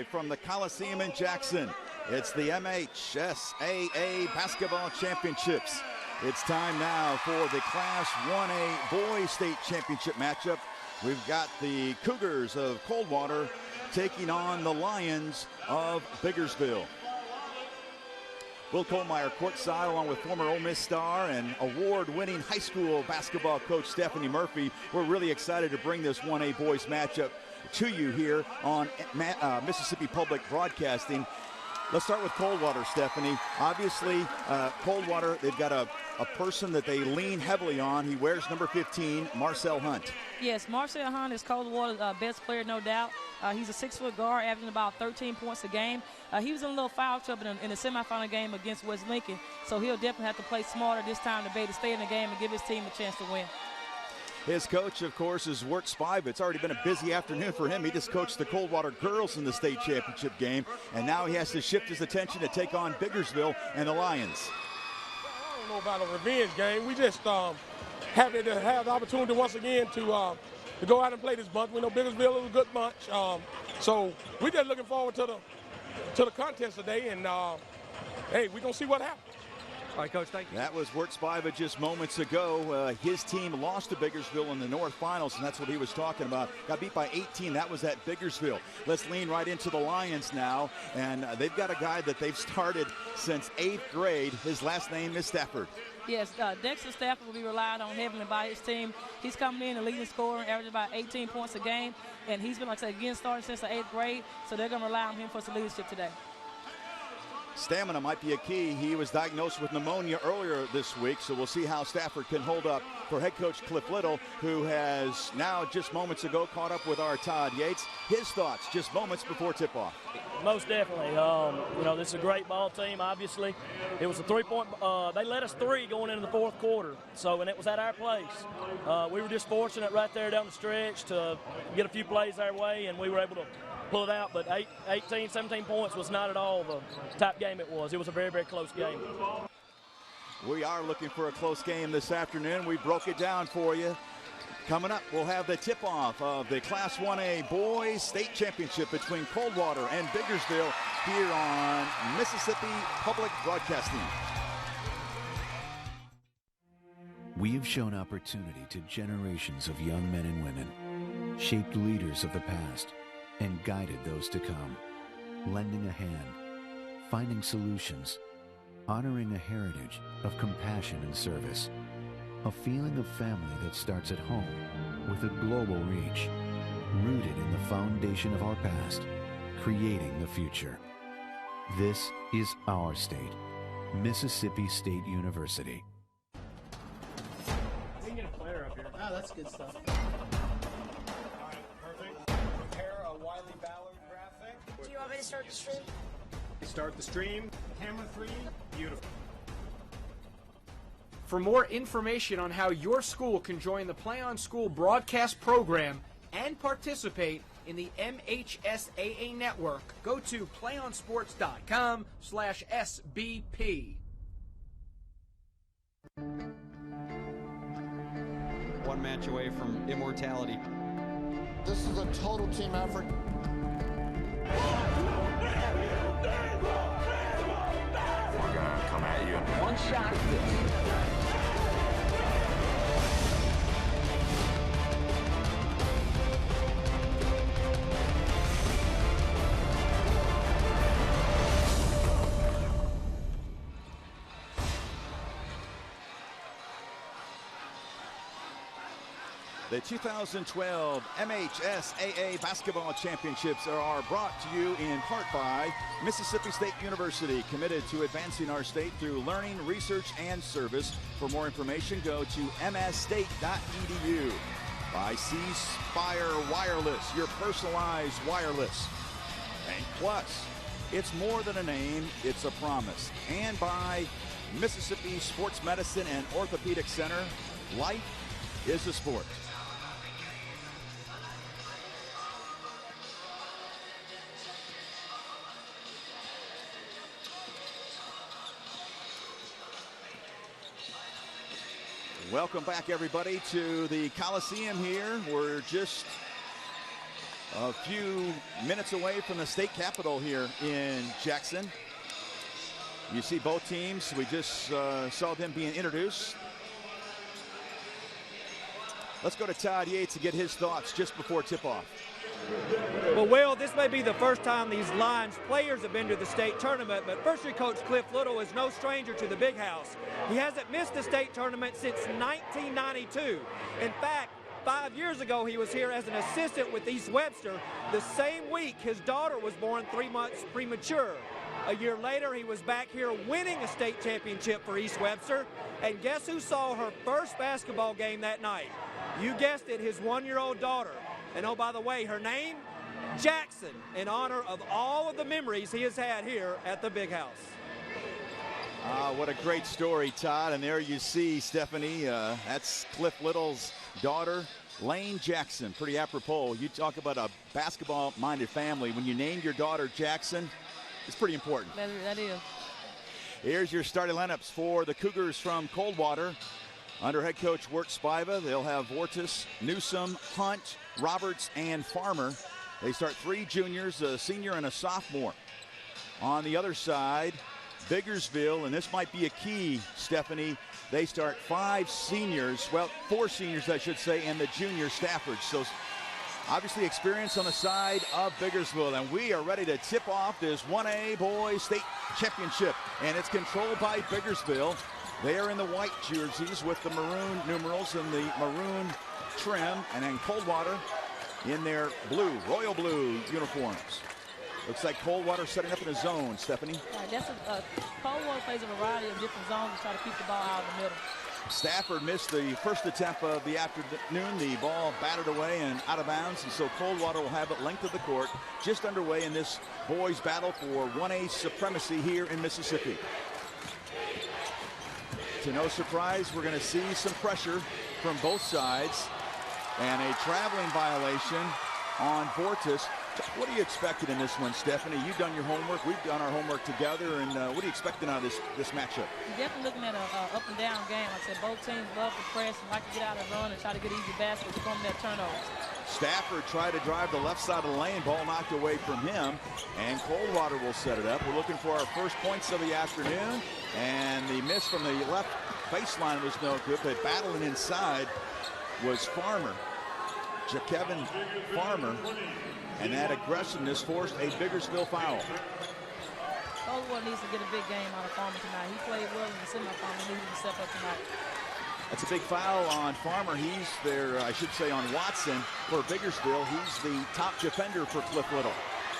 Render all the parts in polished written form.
live from the Coliseum in Jackson. It's the MHSAA Basketball Championships. It's time now for the Class 1A Boys State Championship matchup. We've got the Cougars of Coldwater taking on the Lions of Biggersville. Will Kohlmeyer courtside along with former Ole Miss star and award-winning high school basketball coach Stephanie Murphy. We're really excited to bring this 1A boys matchup to you here on Mississippi Public Broadcasting. Let's start with Coldwater, Stephanie. Obviously, Coldwater, they've got a person that they lean heavily on. He wears number 15, Marcel Hunt. Yes, Marcel Hunt is Coldwater's best player, no doubt. He's a 6-foot guard, averaging about 13 points a game. He was in a little foul trouble in the semifinal game against West Lincoln, so he'll definitely have to play smarter this time to be able to stay in the game and give his team a chance to win. His coach, of course, is Wirt Spivey. It's already been a busy afternoon for him. He just coached the Coldwater girls in the state championship game, and now he has to shift his attention to take on Biggersville and the Lions. I don't know about a revenge game. We just happy to have the opportunity once again to go out and play this bunch. We know Biggersville is a good bunch, so we're just looking forward to the contest today, and hey, we're gonna see what happens. All right, Coach, thank you. That was Wirt Spivey just moments ago. His team lost to Biggersville in the North Finals, and that's what he was talking about. Got beat by 18. That was at Biggersville. Let's lean right into the Lions now, and they've got a guy that they've started since 8th grade. His last name is Stafford. Yes, Dexter Stafford will be relied on heavily by his team. He's coming in the leading scorer, averaging about 18 points a game, and he's been, like I said, again, starting since the 8th grade, so they're going to rely on him for some leadership today. Stamina might be a key. He was diagnosed with pneumonia earlier this week, so we'll see how Stafford can hold up for head coach Cliff Little, who has now just moments ago caught up with our Todd Yates. His thoughts just moments before tip-off. Most definitely. You know, this is a great ball team, obviously. It was a three-point, they led us 3 going into the 4th quarter, and it was at our place. We were just fortunate right there down the stretch to get a few plays our way, and we were able to pull it out, but 18, 17 points was not at all the type game it was. It was a very, very close game. We are looking for a close game this afternoon. We broke it down for you. Coming up, we'll have the tip-off of the Class 1A Boys State Championship between Coldwater and Biggersville here on Mississippi Public Broadcasting. We have shown opportunity to generations of young men and women, shaped leaders of the past, and guided those to come, lending a hand, finding solutions, honoring a heritage of compassion and service, a feeling of family that starts at home with a global reach, rooted in the foundation of our past, creating the future. This is our state, Mississippi State University. We can get a player up here. Oh, that's good stuff. Do you want me to start the stream? Start the stream. Camera 3. Beautiful. For more information on how your school can join the Play on School broadcast program and participate in the MHSAA network, go to playonsports.com/SBP. One match away from immortality. This is a total team effort. We're gonna come at you. One shot. The 2012 MHSAA Basketball Championships are brought to you in part by Mississippi State University, committed to advancing our state through learning, research, and service. For more information, go to msstate.edu. By C Spire Wireless, your personalized wireless. And Plus, it's more than a name, it's a promise. And by Mississippi Sports Medicine and Orthopedic Center, life is a sport. Welcome back, everybody, to the Coliseum here. We're just A few minutes away from the state capitol here in Jackson. You see both teams. We just saw them being introduced. Let's go to Todd Yates to get his thoughts just before tip-off. Well, Will, this may be the first time these Lions players have been to the state tournament, but first-year coach Cliff Little is no stranger to the Big House. He hasn't missed the state tournament since 1992. In fact, 5 years ago, he was here as an assistant with East Webster. The same week, his daughter was born 3 months premature. A year later, he was back here winning a state championship for East Webster. And guess who saw her first basketball game that night? You guessed it, his 1-year-old daughter. And oh, by the way, her name? Jackson, in honor of all of the memories he has had here at the Big House. What a great story, Todd. And there you see Stephanie. That's Cliff Little's daughter, Lane Jackson. Pretty apropos. You talk about a basketball-minded family. When you named your daughter Jackson, it's pretty important. That is. Here's your starting lineups for the Cougars from Coldwater. Under head coach Wirt Spiva, they'll have Vortis, Newsom, Hunt, Roberts, and Farmer. They start 3 juniors, a senior and a sophomore. On the other side, Biggersville, and this might be a key, Stephanie. They start 5 seniors, well, 4 seniors, I should say, and the junior Stafford. So obviously experience on the side of Biggersville, and we are ready to tip off this 1A boys state championship, and it's controlled by Biggersville. They are in the white jerseys with the maroon numerals and the maroon trim, and then Coldwater in their blue, royal blue uniforms. Looks like Coldwater setting up in a zone, Stephanie. Right, Coldwater plays a variety of different zones to try to keep the ball out of the middle. Stafford missed the first attempt of the afternoon. The ball batted away and out of bounds, and so Coldwater will have it length of the court, just underway in this boys battle for 1A supremacy here in Mississippi. To no surprise, we're going to see some pressure from both sides and a traveling violation on Vortis. What are you expecting in this one, Stephanie? You've done your homework. We've done our homework together. And what are you expecting out of this matchup? You're definitely looking at an up and down game. Like I said, both teams love to press and like to get out and run and try to get easy baskets from their turnovers. Stafford tried to drive the left side of the lane. Ball knocked away from him. And Coldwater will set it up. We're looking for our first points of the afternoon. And the miss from the left baseline was no good. But battling inside was Farmer. Kevin Farmer. And that aggressiveness forced a Biggersville foul. Coldwater needs to get a big game out of Farmer tonight. He played well in the semifinal. He needs to step up tonight. That's a big foul on Farmer. He's there, I should say, on Watson for Biggersville. He's the top defender for Cliff Little.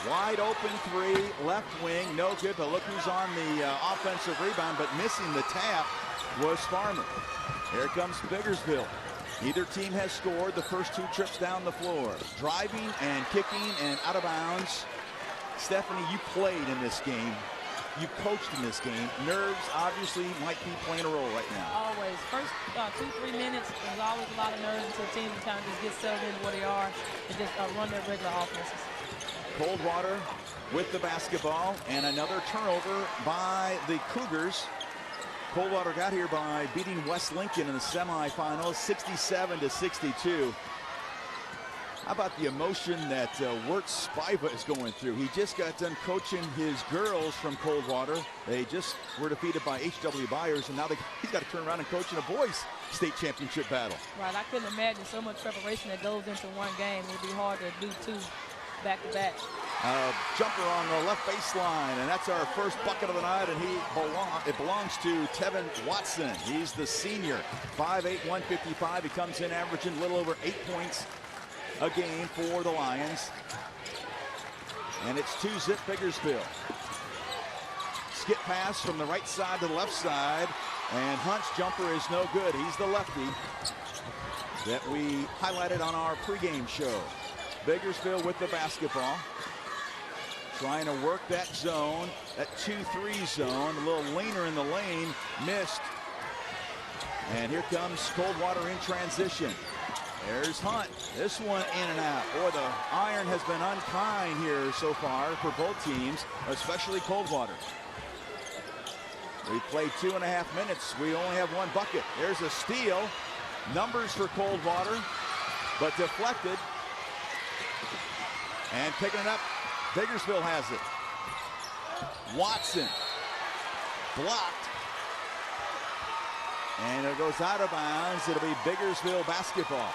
Wide open 3, left wing, no good. But look who's on the offensive rebound, but missing the tap was Farmer. Here comes Biggersville. Neither team has scored the first 2 trips down the floor. Driving and kicking and out of bounds. Stephanie, you played in this game. You coached in this game. Nerves obviously might be playing a role right now. Always. First 2-3 minutes, there's always a lot of nerves until the team kind of just get settled into where they are and just run their regular offenses. Coldwater with the basketball and another turnover by the Cougars. Coldwater got here by beating West Lincoln in the semifinals, 67-62. How about the emotion that Wirt Spiva is going through? He just got done coaching his girls from Coldwater. They just were defeated by H.W. Byers, and now he's got to turn around and coach in a boys state championship battle. Right, I couldn't imagine so much preparation that goes into one game. It would be hard to do 2 back-to-back. Jumper on the left baseline, and that's our first bucket of the night, and it belongs to Tevin Watson. He's the senior, 5'8", 155. He comes in averaging a little over 8 points a game for the Lions. And it's 2-zip Biggersville. Skip pass from the right side to the left side, and Hunt's jumper is no good. He's the lefty that we highlighted on our pregame show. Biggersville with the basketball. Trying to work that zone, that 2-3 zone, a little leaner in the lane, missed. And here comes Coldwater in transition. There's Hunt. This one in and out. Boy, the iron has been unkind here so far for both teams, especially Coldwater. We've played 2.5 minutes. We only have 1 bucket. There's a steal. Numbers for Coldwater, but deflected. And picking it up, Biggersville has it. Watson blocked. And it goes out of bounds. It'll be Biggersville basketball.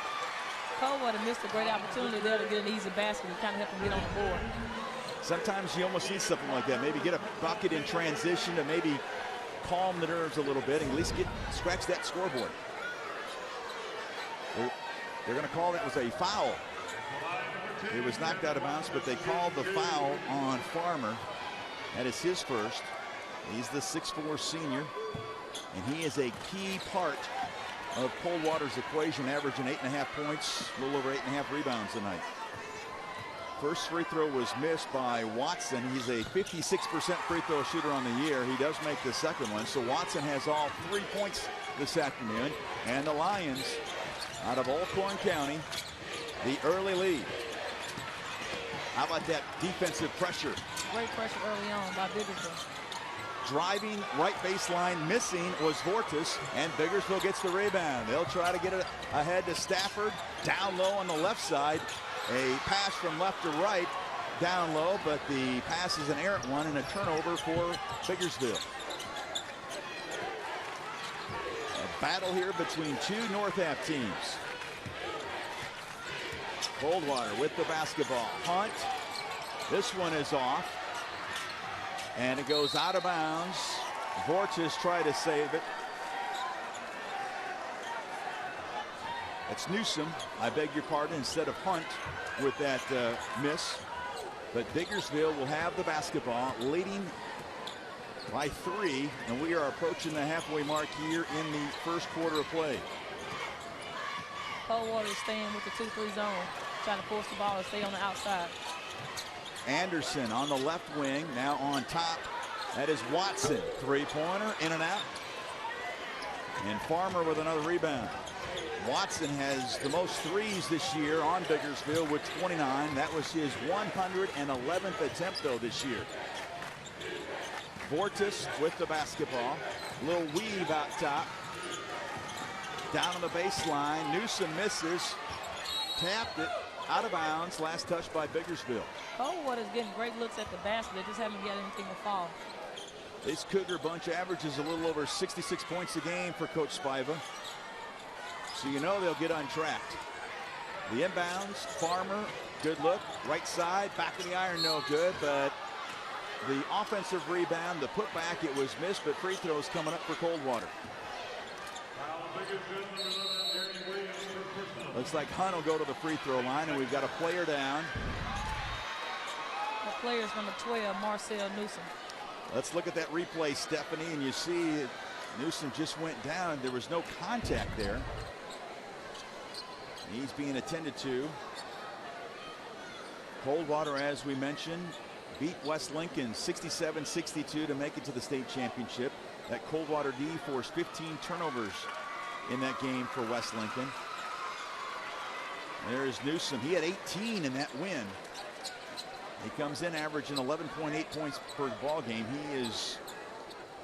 Coldwater missed a great opportunity there to get an easy basket and kind of help him get on the board. Sometimes you almost need something like that. Maybe get a bucket in transition to maybe calm the nerves a little bit and at least scratch that scoreboard. They're going to call it was a foul. It was knocked out of bounds, but they called the foul on Farmer. That is his first. He's the 6'4" senior, and he is a key part of Coldwater's equation, averaging 8.5 points, a little over 8.5 rebounds tonight. First free throw was missed by Watson. He's a 56% free throw shooter on the year. He does make the second one, so Watson has all 3 points this afternoon. And the Lions, out of Alcorn County, the early lead. How about that defensive pressure? Great pressure early on by Biggersville. Driving right baseline, missing was Vortis, and Biggersville gets the rebound. They'll try to get it ahead to Stafford. Down low on the left side. A pass from left to right, down low, but the pass is an errant one and a turnover for Biggersville. A battle here between two North Half teams. Coldwater with the basketball. Hunt. This one is off. And it goes out of bounds. Vortis tried to save it. It's Newsom, I beg your pardon, instead of Hunt with that miss. But Biggersville will have the basketball, leading by 3, and we are approaching the halfway mark here in the first quarter of play. Coldwater is staying with the 2-3 zone, trying to force the ball and stay on the outside. Anderson on the left wing, now on top. That is Watson, three-pointer, in and out. And Farmer with another rebound. Watson has the most threes this year on Biggersville with 29. That was his 111th attempt, though, this year. Vortis with the basketball. Little weave out top. Down on the baseline. Newsom misses. Tapped it. Out of bounds. Last touch by Biggersville. Coldwater's getting great looks at the basket. They just haven't got anything to fall. This Cougar bunch averages a little over 66 points a game for Coach Spiva. So you know they'll get untracked. The inbounds, Farmer, good look. Right side, back of the iron, no good. But the offensive rebound, the putback, it was missed, but free throws coming up for Coldwater. Looks like Hunt will go to the free throw line, and we've got a player down. The player is number 12, Marcel Newsom. Let's look at that replay, Stephanie, and you see Newsom just went down. There was no contact there. He's being attended to. Coldwater, as we mentioned, beat West Lincoln 67-62 to make it to the state championship. That Coldwater D forced 15 turnovers in that game for West Lincoln. There's Newsom. He had 18 in that win. He comes in averaging 11.8 points per ball game. He is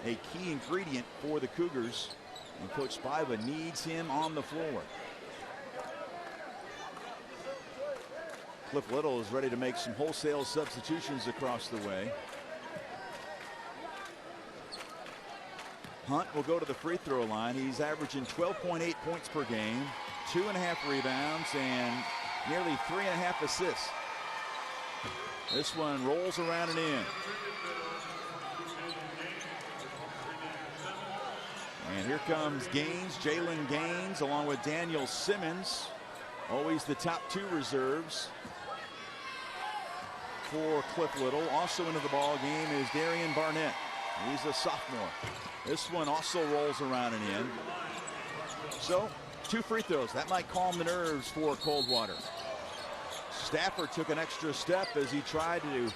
a key ingredient for the Cougars, and Coach Spiva needs him on the floor. Cliff Little is ready to make some wholesale substitutions across the way. Hunt will go to the free throw line. He's averaging 12.8 points per game, 2.5 rebounds, and nearly 3.5 assists. This one rolls around and in. And here comes Gaines, Jalen Gaines, along with Daniel Simmons. Always the top 2 reserves for Cliff Little. Also into the ball game is Darian Barnett. He's a sophomore. This one also rolls around and in. So 2 free throws. That might calm the nerves for Coldwater. Stafford took an extra step as he tried to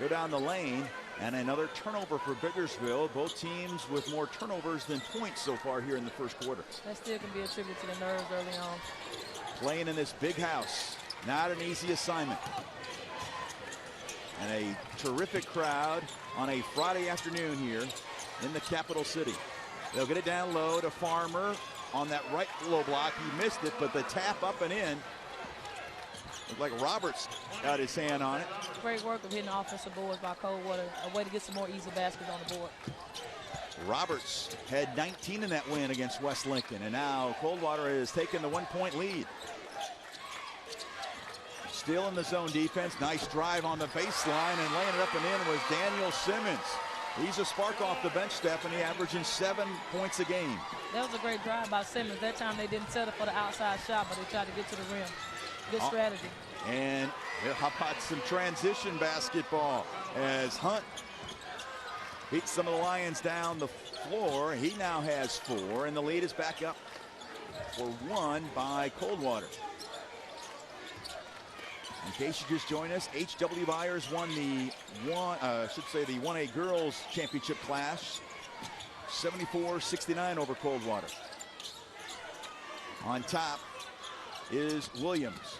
go down the lane, and another turnover for Biggersville. Both teams with more turnovers than points so far here in the first quarter. That still can be attributed to the nerves early on. Playing in this big house, not an easy assignment. And a terrific crowd on a Friday afternoon here in the capital city. They'll get it down low to Farmer on that right low block. He missed it, but the tap up and in. Looked like Roberts got his hand on it. Great work of hitting offensive boards by Coldwater. A way to get some more easy baskets on the board. Roberts had 19 in that win against West Lincoln, and now Coldwater has taken the 1-point lead. Still in the zone defense. Nice drive on the baseline, and laying it up and in was Daniel Simmons. He's a spark off the bench, Stephanie, averaging 7 points a game. That was a great drive by Simmons. That time they didn't settle for the outside shot, but they tried to get to the rim. Good strategy. And how about some transition basketball as Hunt beats some of the Lions down the floor. He now has 4, and the lead is back up for 1 by Coldwater. In case you just joined us, H.W. Byers won the the 1A girls championship clash, 74-69 over Coldwater. On top is Williams.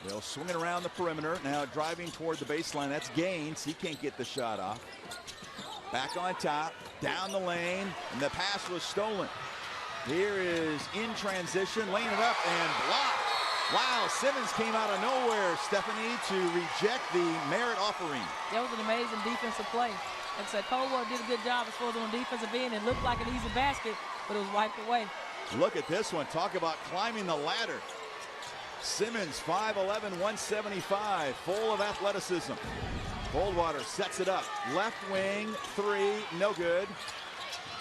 They'll swing it around the perimeter. Now driving toward the baseline. That's Gaines. He can't get the shot off. Back on top, down the lane, and the pass was stolen. Here is in transition, laying it up and blocked. Wow, Simmons came out of nowhere, Stephanie, to reject the merit offering. That was an amazing defensive play. Like I said, Coldwater did a good job as far as on the defensive end. It looked like an easy basket, but it was wiped away. Look at this one. Talk about climbing the ladder. Simmons, 5'11", 175, full of athleticism. Coldwater sets it up. Left wing, 3, no good.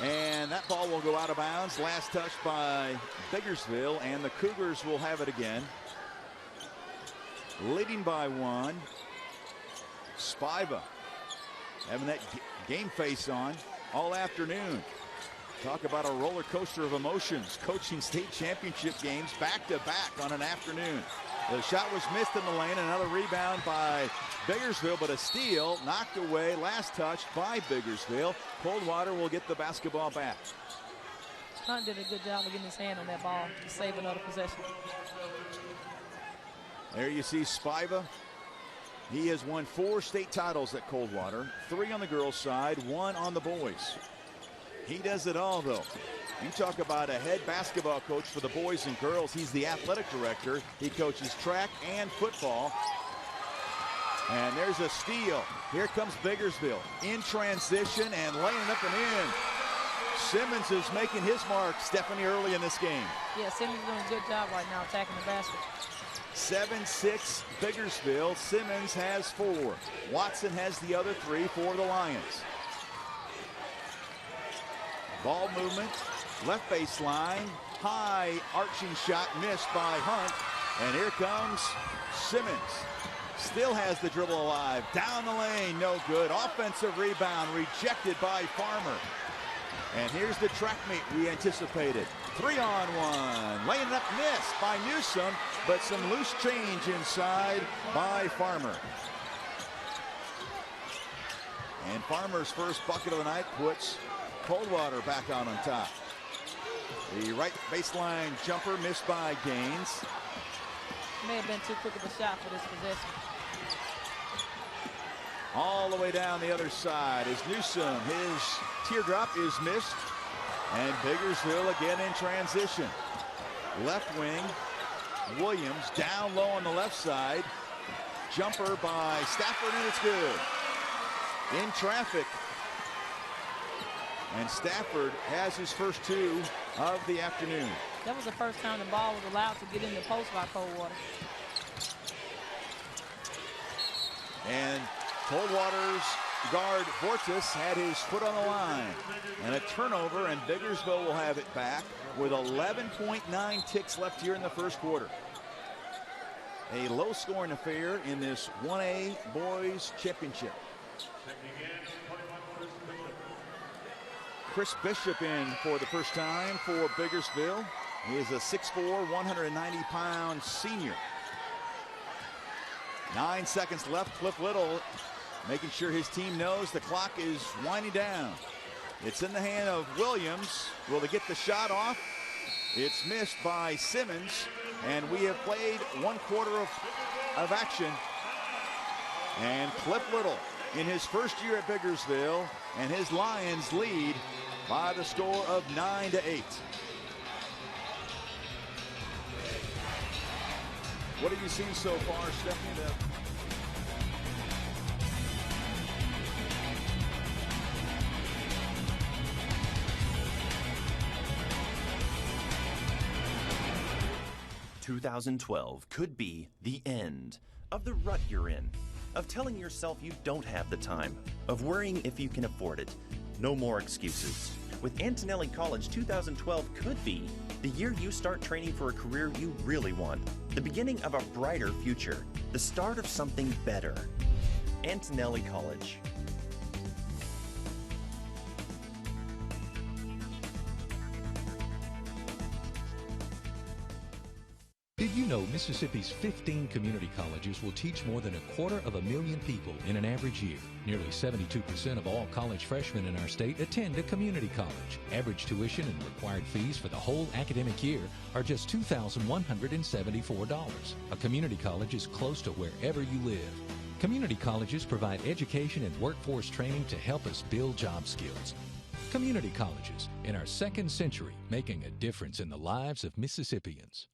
And that ball will go out of bounds. Last touch by Biggersville, and the Cougars will have it again. Leading by 1. Spiva having that game face on all afternoon. Talk about a roller coaster of emotions. Coaching state championship games back-to-back on an afternoon. The shot was missed in the lane. Another rebound by Biggersville, but a steal knocked away. Last touch by Biggersville. Coldwater will get the basketball back. Hunt did a good job of getting his hand on that ball to save another possession. There you see Spiva. He has won 4 state titles at Coldwater, 3 on the girls' side, 1 on the boys. He does it all, though. You talk about a head basketball coach for the boys and girls. He's the athletic director. He coaches track and football. And there's a steal. Here comes Biggersville in transition and laying up and in. Simmons is making his mark, Stephanie, early in this game. Yeah, Simmons is doing a good job right now attacking the basket. 7-6 Biggersville. Simmons has 4. Watson has the other 3 for the Lions. Ball movement, left baseline, high arching shot missed by Hunt. And here comes Simmons. Still has the dribble alive. Down the lane, no good. Offensive rebound rejected by Farmer. And here's the track meet we anticipated. 3-on-1. Laying it up, missed by Newsom, but some loose change inside by Farmer. And Farmer's first bucket of the night puts Coldwater back out on top. The right baseline jumper missed by Gaines. May have been too quick of a shot for this possession. All the way down the other side is Newsom. His teardrop is missed. And Biggersville again in transition. Left wing, Williams down low on the left side. Jumper by Stafford, and it's good. In traffic. And Stafford has his first 2 of the afternoon. That was the first time the ball was allowed to get in the post by Coldwater. And Coldwater's guard Fortis had his foot on the line. And a turnover, and Biggersville will have it back with 11.9 ticks left here in the first quarter. A low-scoring affair in this 1A boys championship. Chris Bishop in for the first time for Biggersville. He is a 6'4", 190-pound senior. 9 seconds left. Cliff Little making sure his team knows the clock is winding down. It's in the hand of Williams. Will they get the shot off? It's missed by Simmons. And we have played 1 quarter of action. And Cliff Little in his first year at Biggersville, and his Lions lead by the score of 9-8. What have you seen so far, Stephanie? 2012 could be the end of the rut you're in, of telling yourself you don't have the time, of worrying if you can afford it. No more excuses. With Antonelli College, 2012 could be the year you start training for a career you really want, the beginning of a brighter future, the start of something better. Antonelli College. Did you know Mississippi's 15 community colleges will teach more than 250,000 people in an average year? Nearly 72% of all college freshmen in our state attend a community college. Average tuition and required fees for the whole academic year are just $2,174. A community college is close to wherever you live. Community colleges provide education and workforce training to help us build job skills. Community colleges, in our second century, making a difference in the lives of Mississippians.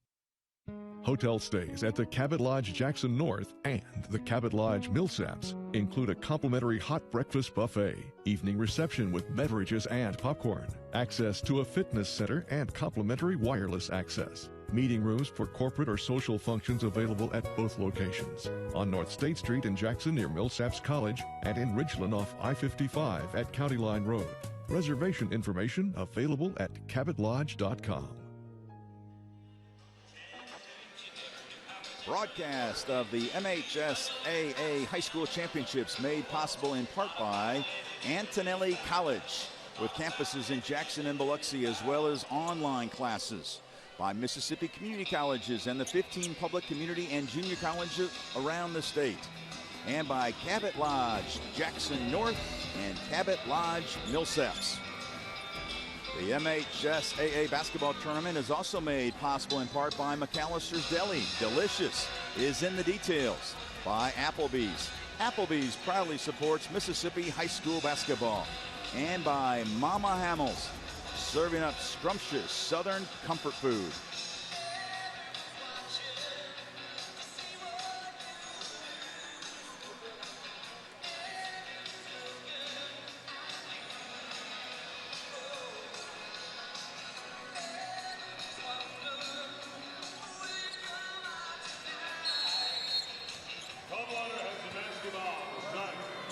Hotel stays at the Cabot Lodge Jackson North and the Cabot Lodge Millsaps include a complimentary hot breakfast buffet, evening reception with beverages and popcorn, access to a fitness center and complimentary wireless access. Meeting rooms for corporate or social functions available at both locations. On North State Street in Jackson near Millsaps College and in Ridgeland off I-55 at County Line Road. Reservation information available at cabotlodge.com. Broadcast of the MHSAA High School Championships made possible in part by Antonelli College, with campuses in Jackson and Biloxi, as well as online classes. By Mississippi Community Colleges and the 15 public community and junior colleges around the state. And by Cabot Lodge Jackson North and Cabot Lodge Millsaps. The MHSAA basketball tournament is also made possible in part by McAllister's Deli. Delicious is in the details. By Applebee's. Applebee's proudly supports Mississippi high school basketball. And by Mama Hamels, serving up scrumptious Southern comfort food.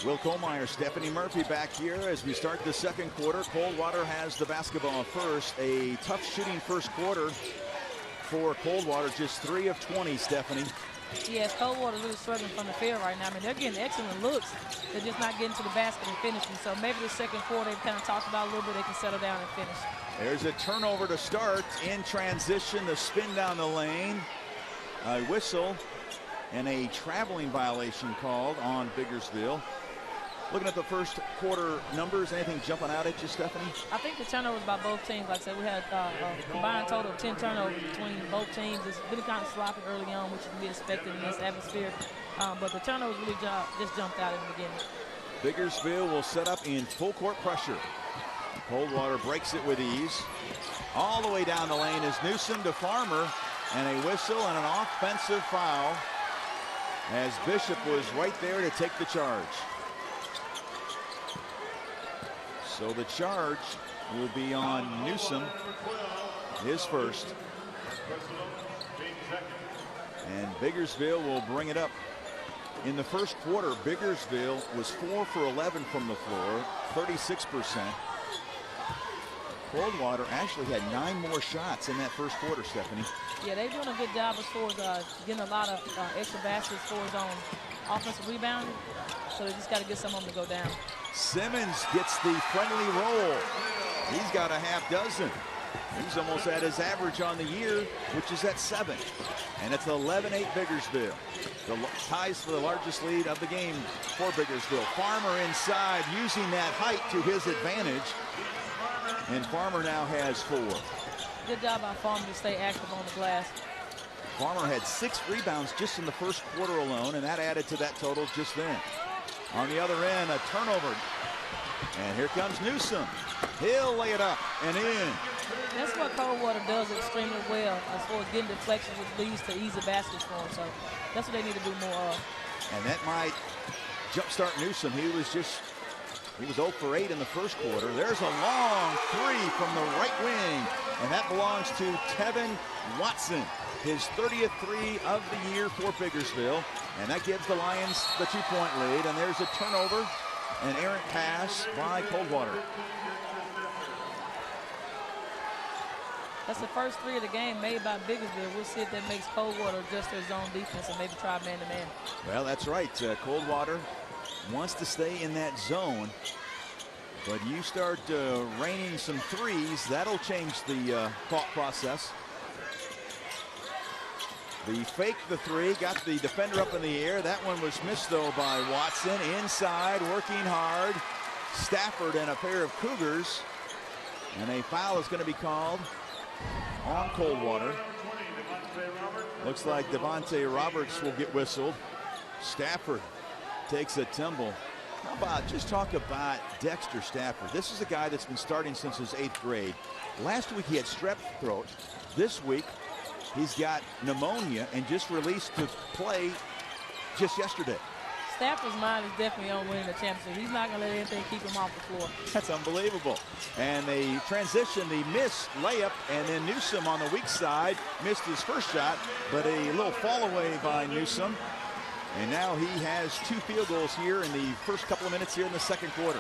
Will Kohlmeyer, Stephanie Murphy back here as we start the second quarter. Coldwater has the basketball first. A tough shooting first quarter for Coldwater, just 3 of 20, Stephanie. Yes, Coldwater's really struggling from the field right now. I mean, they're getting excellent looks. They're just not getting to the basket and finishing. So maybe the second quarter they've kind of talked about a little bit. They can settle down and finish. There's a turnover to start in transition. The spin down the lane. A whistle and a traveling violation called on Biggersville. Looking at the first quarter numbers, anything jumping out at you, Stephanie? I think the turnovers by both teams, like I said, we had a combined total of 10 turnovers between both teams. It's been kind of sloppy early on, which can be expected in this atmosphere. But the turnovers really just jumped out in the beginning. Biggersville will set up in full court pressure. Coldwater breaks it with ease. All the way down the lane is Newsom to Farmer, and a whistle and an offensive foul as Bishop was right there to take the charge. So the charge will be on Newsom, his first. And Biggersville will bring it up. In the first quarter, Biggersville was 4 for 11 from the floor, 36%. Coldwater actually had 9 more shots in that first quarter, Stephanie. Yeah, they're doing a good job as far as getting a lot of extra baskets as far as on offensive rebounding. So they just got to get some of them to go down. Simmons gets the friendly roll. He's got a half dozen. He's almost at his average on the year, which is at 7. And it's 11-8 Biggersville. The ties for the largest lead of the game for Biggersville. Farmer inside, using that height to his advantage. And Farmer now has 4. Good job by Farmer to stay active on the glass. Farmer had 6 rebounds just in the first quarter alone, and that added to that total just then. On the other end, a turnover. And here comes Newsom. He'll lay it up and in. That's what Coldwater does extremely well as far as getting deflections, which leads to easy baskets for them. So that's what they need to do more of. And that might jumpstart Newsom. He was 0 for 8 in the first quarter. There's a long three from the right wing, and that belongs to Tevin Watson, his 30th three of the year for Biggersville, and that gives the Lions the 2-point lead. And there's a turnover, an errant pass by Coldwater. That's the first three of the game made by Biggersville. We'll see if that makes Coldwater adjust their zone defense and maybe try man-to-man. Well, that's right. Coldwater wants to stay in that zone, but you start raining some threes, that'll change the thought process. The fake the three, got the defender up in the air. That one was missed, though, by Watson. Inside, working hard. Stafford and a pair of Cougars. And a foul is going to be called on Coldwater. Looks like Devontae Roberts will get whistled. Stafford takes a tumble. How about just talk about Dexter Stafford? This is a guy that's been starting since his 8th grade. Last week he had strep throat. This week he's got pneumonia and just released to play just yesterday. Stafford's mind is definitely on winning the championship. He's not going to let anything keep him off the floor. That's unbelievable. And they transition, the missed layup, and then Newsom on the weak side missed his first shot, but a little fall away by Newsom. And now he has 2 field goals here in the first couple of minutes here in the second quarter.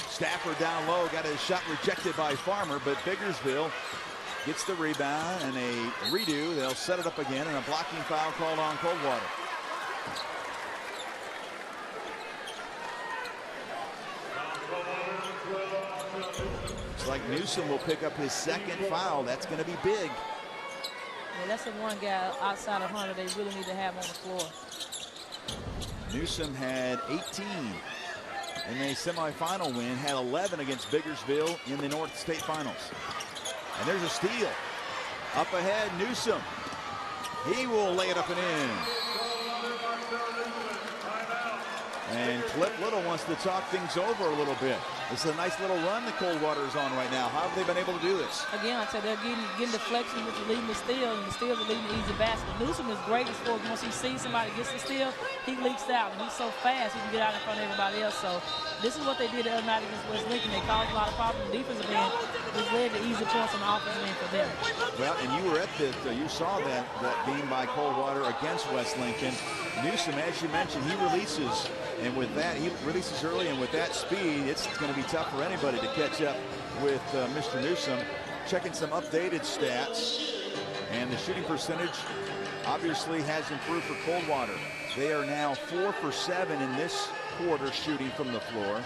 Stafford down low, got his shot rejected by Farmer, but Biggersville gets the rebound and a redo. They'll set it up again, and a blocking foul called on Coldwater. Looks like Newsom will pick up his second foul. That's going to be big. Yeah, that's the one guy outside of Hunter they really need to have on the floor. Newsom had 18 in a semifinal win, had 11 against Biggersville in the North State Finals. And there's a steal. Up ahead, Newsom. He will lay it up and in. And Clip Little wants to talk things over a little bit. This is a nice little run that Coldwater is on right now. How have they been able to do this? Again, I said they're getting deflections, which are leading to steal, and the steals are leading to easy basket. Newsom is great as far as once he sees somebody gets the steal, he leaks out, and he's so fast he can get out in front of everybody else. So this is what they did the other night against West Lincoln. They caused a lot of problems on the defensive end, which led to easy points on the offensive end for them. Well, and you were at the, you saw that game by Coldwater against West Lincoln. Newsom, as you mentioned, he releases, and with that, he releases early, and with that speed, it's going to be tough for anybody to catch up with Mr. Newsom. Checking some updated stats, and the shooting percentage obviously has improved for Coldwater. They are now 4 for 7 in this quarter shooting from the floor.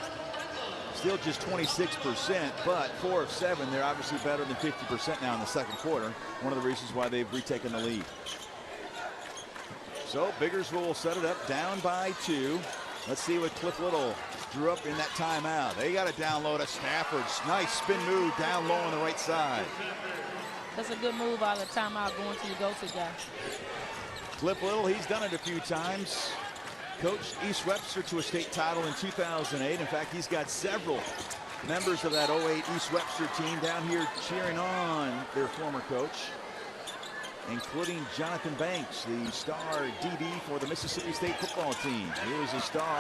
Still just 26%, but 4 of 7. They're obviously better than 50% now in the second quarter. One of the reasons why they've retaken the lead. So Biggersville will set it up, down by 2. Let's see what Cliff Little drew up in that timeout. They got it down low to Stafford. Nice spin move down low on the right side. That's a good move out of the timeout going to the go-to guy. Cliff Little, he's done it a few times. Coached East Webster to a state title in 2008. In fact, he's got several members of that 08 East Webster team down here cheering on their former coach, including Jonathan Banks, the star DB for the Mississippi State football team. He was a star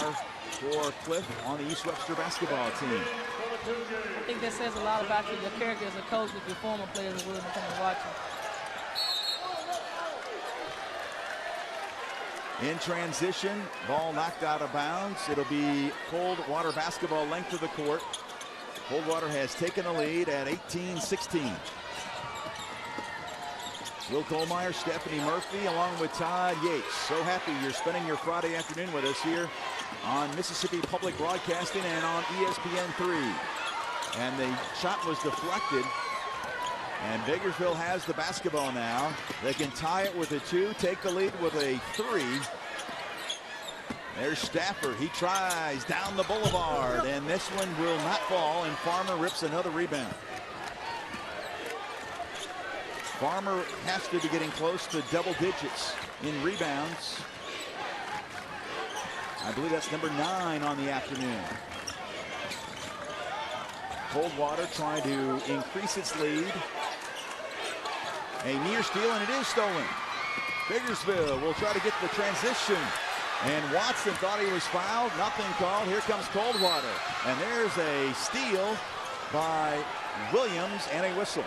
for Cliff on the East Webster basketball team. I think that says a lot about you, your character as a coach, if your former players are willing to come and watch you. In transition, ball knocked out of bounds. It'll be Coldwater basketball length of the court. Coldwater has taken the lead at 18-16. Will Kohlmeyer, Stephanie Murphy, along with Todd Yates. So happy you're spending your Friday afternoon with us here on Mississippi Public Broadcasting and on ESPN3. And the shot was deflected. And Biggersville has the basketball now. They can tie it with a 2, take the lead with a 3. There's Stafford. He tries down the boulevard, and this one will not fall, and Farmer rips another rebound. Farmer has to be getting close to double digits in rebounds. I believe that's number 9 on the afternoon. Coldwater trying to increase its lead. A near steal, and it is stolen. Biggersville will try to get the transition. And Watson thought he was fouled. Nothing called. Here comes Coldwater. And there's a steal by Williams and a whistle.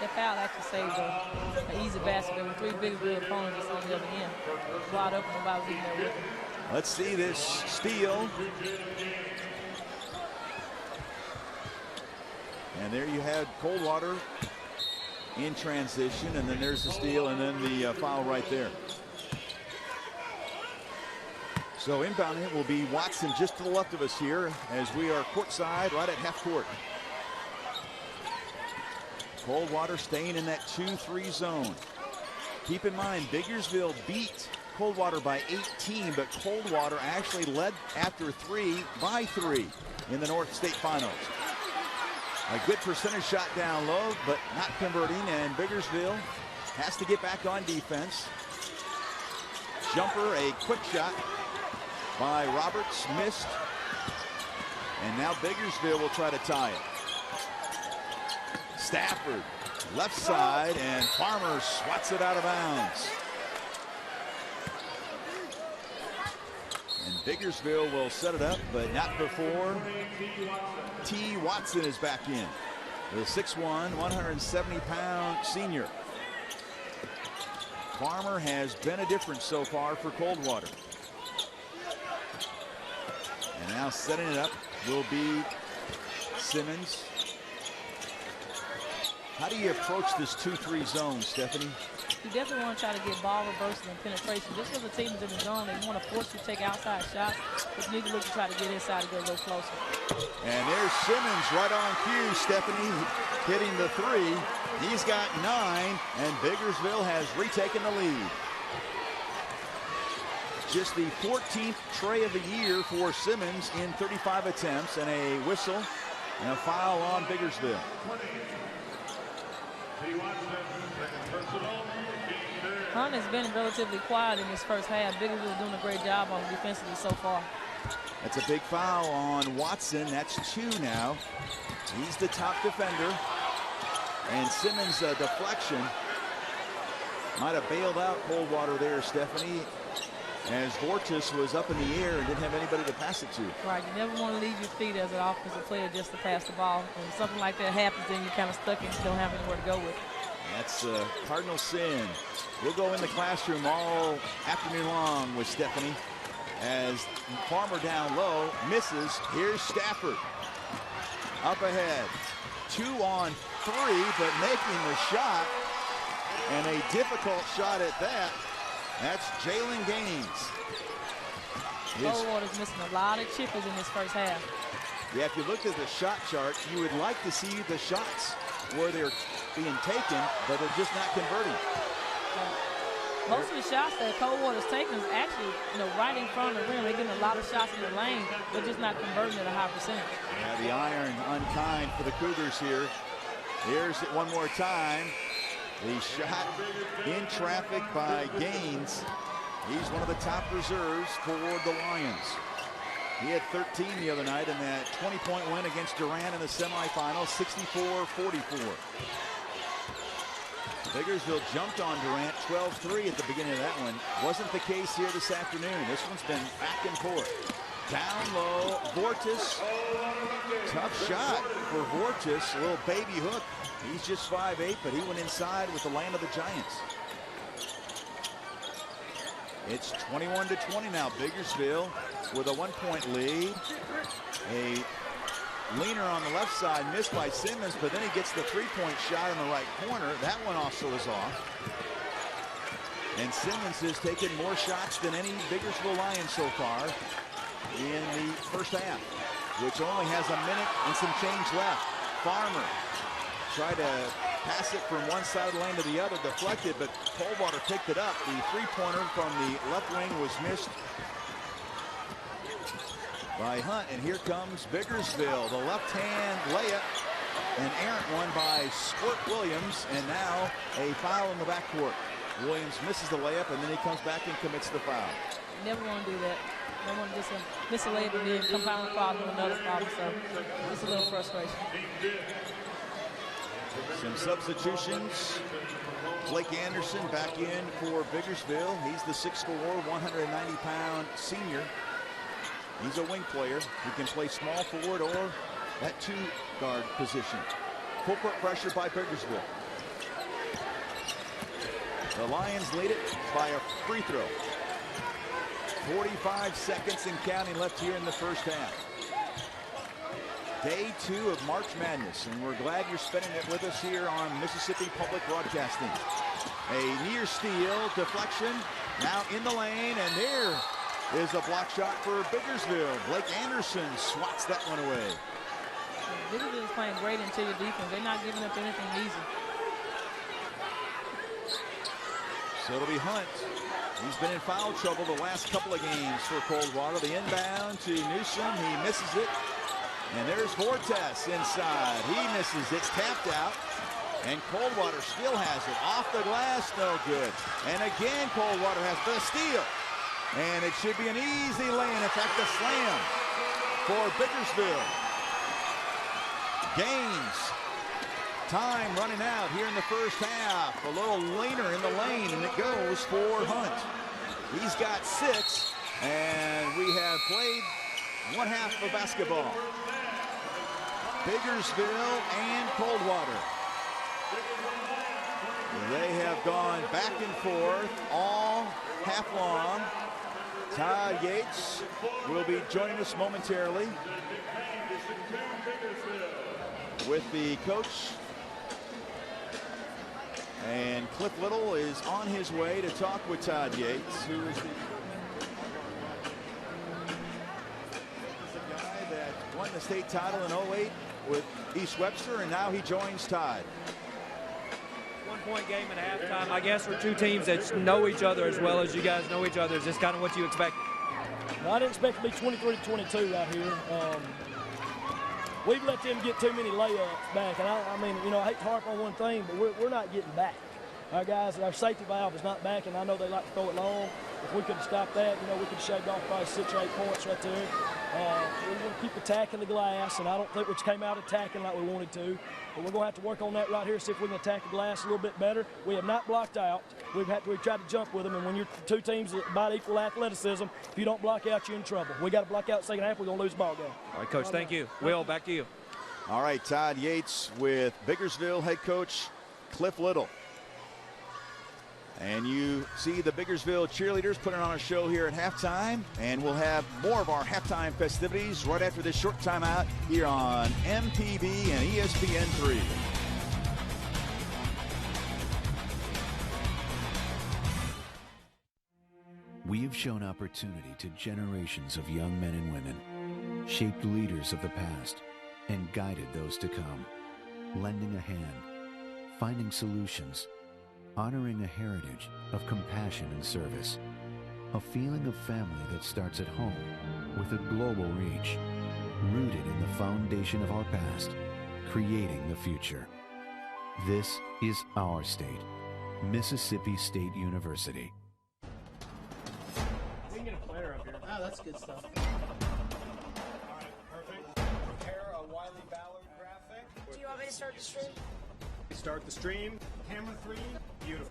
That foul actually saved an easy basket. There were 3 Biggersville opponents on the other end. Wide open, nobody was even there with him. Let's see this steal. And there you had Coldwater in transition, and then there's the steal, and then the foul right there. So inbounding it will be Watson just to the left of us here as we are courtside right at half court. Coldwater staying in that 2-3 zone. Keep in mind, Biggersville beat Coldwater by 18, but Coldwater actually led after 3 by 3 in the North State Finals. A good percentage shot down low, but not converting, and Biggersville has to get back on defense. Jumper, a quick shot by Roberts, missed. And now Biggersville will try to tie it. Stafford, left side, and Farmer swats it out of bounds. And Biggersville will set it up, but not before T. Watson is back in. The 6'1", 170-pound senior. Farmer has been a difference so far for Coldwater. And now setting it up will be Simmons. How do you approach this 2-3 zone, Stephanie? You definitely want to try to get ball reversal and penetration. Just because the team is in the zone, they want to force you to take outside shots, but you need to look to try to get inside and get a little closer. And there's Simmons right on cue, Stephanie, hitting the 3. He's got 9, and Biggersville has retaken the lead. Just the 14th tray of the year for Simmons in 35 attempts, and a whistle and a foul on Biggersville. Hunt has been relatively quiet in this first half. Biggersville doing a great job on defensively so far. That's a big foul on Watson. That's 2 now. He's the top defender. And Simmons' deflection might have bailed out Coldwater there, Stephanie, as Vortis was up in the air and didn't have anybody to pass it to. Right, you never want to leave your feet as an offensive player just to pass the ball. When something like that happens, then you're kind of stuck and you don't have anywhere to go with it. That's cardinal sin. We'll go in the classroom all afternoon long with Stephanie as Farmer down low misses. Here's Stafford up ahead. 2 on 3, but making the shot, and a difficult shot at that. That's Jalen Gaines. Coldwater's missing a lot of chippers in this first half. Yeah, if you looked at the shot chart, you would like to see the shots where they're being taken, but they're just not converting. Most of the shots that Coldwater's taking is actually, right in front of the rim. They're getting a lot of shots in the lane. They're just not converting at a high percentage. Yeah, the iron unkind for the Cougars here. Here's it one more time. The shot in traffic by Gaines. He's one of the top reserves for the Lions. He had 13 the other night in that 20-point win against Durant in the semifinals, 64-44. Biggersville jumped on Durant 12-3 at the beginning of that one. Wasn't the case here this afternoon. This one's been back and forth. Down low, Vortis. Tough shot for Vortis. A little baby hook. He's just 5'8", but he went inside with the land of the Giants. It's 21-20 now. Biggersville with a 1-point lead. A leaner on the left side, missed by Simmons, but then he gets the 3-point shot in the right corner. That one also is off. And Simmons has taken more shots than any Biggersville Lion so far in the first half, which only has a minute and some change left. Farmer tried to pass it from one side of the lane to the other, deflected, but Coldwater picked it up. The 3-pointer from the left wing was missed by Hunt, and here comes Biggersville. The left-hand layup, an errant one by Squirt Williams, and now a foul in the backcourt. Williams misses the layup, and then he comes back and commits the foul. You never want to do that. Don't want to just miss a layup and then compound the problem with another problem. So it's a little frustration. Some substitutions. Blake Anderson back in for Biggersville. He's the 6'4", 190-pound senior. He's a wing player who can play small forward or that two-guard position. Full court pressure by Biggersville. The Lions lead it by a free throw. 45 seconds and counting left here in the first half. Day 2 of March Madness, and we're glad you're spending it with us here on Mississippi Public Broadcasting. A near steal, deflection, now in the lane, and there is a block shot for Biggersville. Blake Anderson swats that one away. Biggersville is playing great interior defense. They're not giving up anything easy. So it'll be Hunt. He's been in foul trouble the last couple of games for Coldwater. The inbound to Newsom. He misses it. And there's Fortes inside. He misses. It's tapped out. And Coldwater still has it. Off the glass, no good. And again, Coldwater has the steal. And it should be an easy lay-in. In fact, a slam for Biggersville. Gaines. Time running out here in the first half. A little leaner in the lane, and it goes for Hunt. He's got 6, and we have played one half of basketball. Biggersville and Coldwater. They have gone back and forth all half long. Todd Yates will be joining us momentarily with the coach. And Cliff Little is on his way to talk with Todd Yates, who is the guy that won the state title in 08 with East Webster, and now he joins Todd. 1-point game at halftime. I guess for two teams that know each other as well as you guys know each other. Is this kind of what you expect? Well, I didn't expect to be 23-22 out here. We've let them get too many layups back, and I mean, you know, I hate to harp on one thing, but we're not getting back. Our guys, our safety valve is not back, and I know they like to throw it long. If we could have stopped that, you know, we could have shaved off probably 6 or 8 points right there. We're going to keep attacking the glass, and I don't think we came out attacking like we wanted to. But we're going to have to work on that right here, see if we can attack the glass a little bit better. We have not blocked out. We've tried to jump with them, and when you're two teams about equal athleticism, if you don't block out, you're in trouble. We got to block out second half, we're going to lose the ball game. All right, Coach, thank you. Will, back to you. All right, Todd Yates with Biggersville head coach Cliff Little. And you see the Biggersville cheerleaders putting on a show here at halftime, and we'll have more of our halftime festivities right after this short timeout here on MPB and ESPN3. We have shown opportunity to generations of young men and women, shaped leaders of the past, and guided those to come, lending a hand, finding solutions, honoring a heritage of compassion and service, a feeling of family that starts at home with a global reach, rooted in the foundation of our past, creating the future. This is our state, Mississippi State University. We can get a player up here. Oh, that's good stuff. Prepare a Wiley Ballard graphic. Do you want me to start the stream? Start the stream. Camera 3. Beautiful.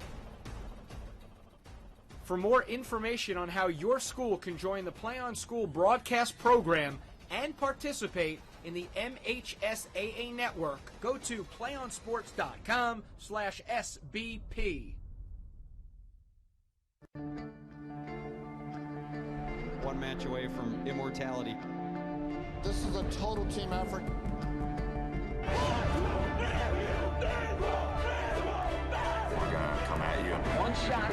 For more information on how your school can join the Play on School broadcast program and participate in the MHSAA network, go to playonsports.com/SBP. One match away from immortality. This is a total team effort. We're gonna come at you. One shot.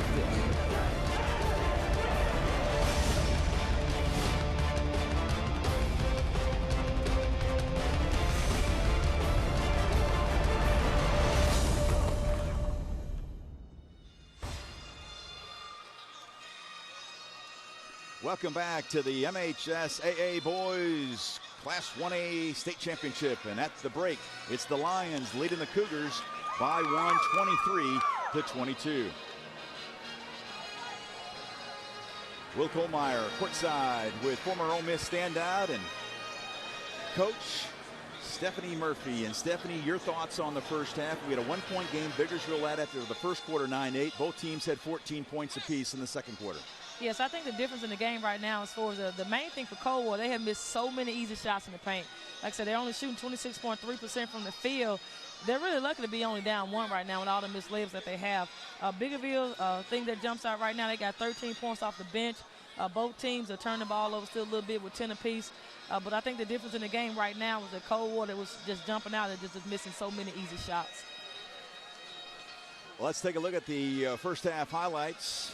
Welcome back to the MHSAA Boys Class 1A State Championship. And at the break, it's the Lions leading the Cougars by 1, 23-22. Will Kohlmeyer courtside with former Ole Miss standout and coach Stephanie Murphy. And Stephanie, your thoughts on the first half? We had a 1-point game. Biggersville led after the first quarter 9-8. Both teams had 14 points apiece in the second quarter. Yes, I think the difference in the game right now as far as the main thing for Coldwater, they have missed so many easy shots in the paint. Like I said, they're only shooting 26.3% from the field. They're really lucky to be only down 1 right now with all the missed layups that they have. Biggerville, thing that jumps out right now, they got 13 points off the bench. Both teams are turning the ball over still a little bit with 10 apiece. But I think the difference in the game right now was that Coldwater was just jumping out and just missing so many easy shots. Let's take a look at the first half highlights.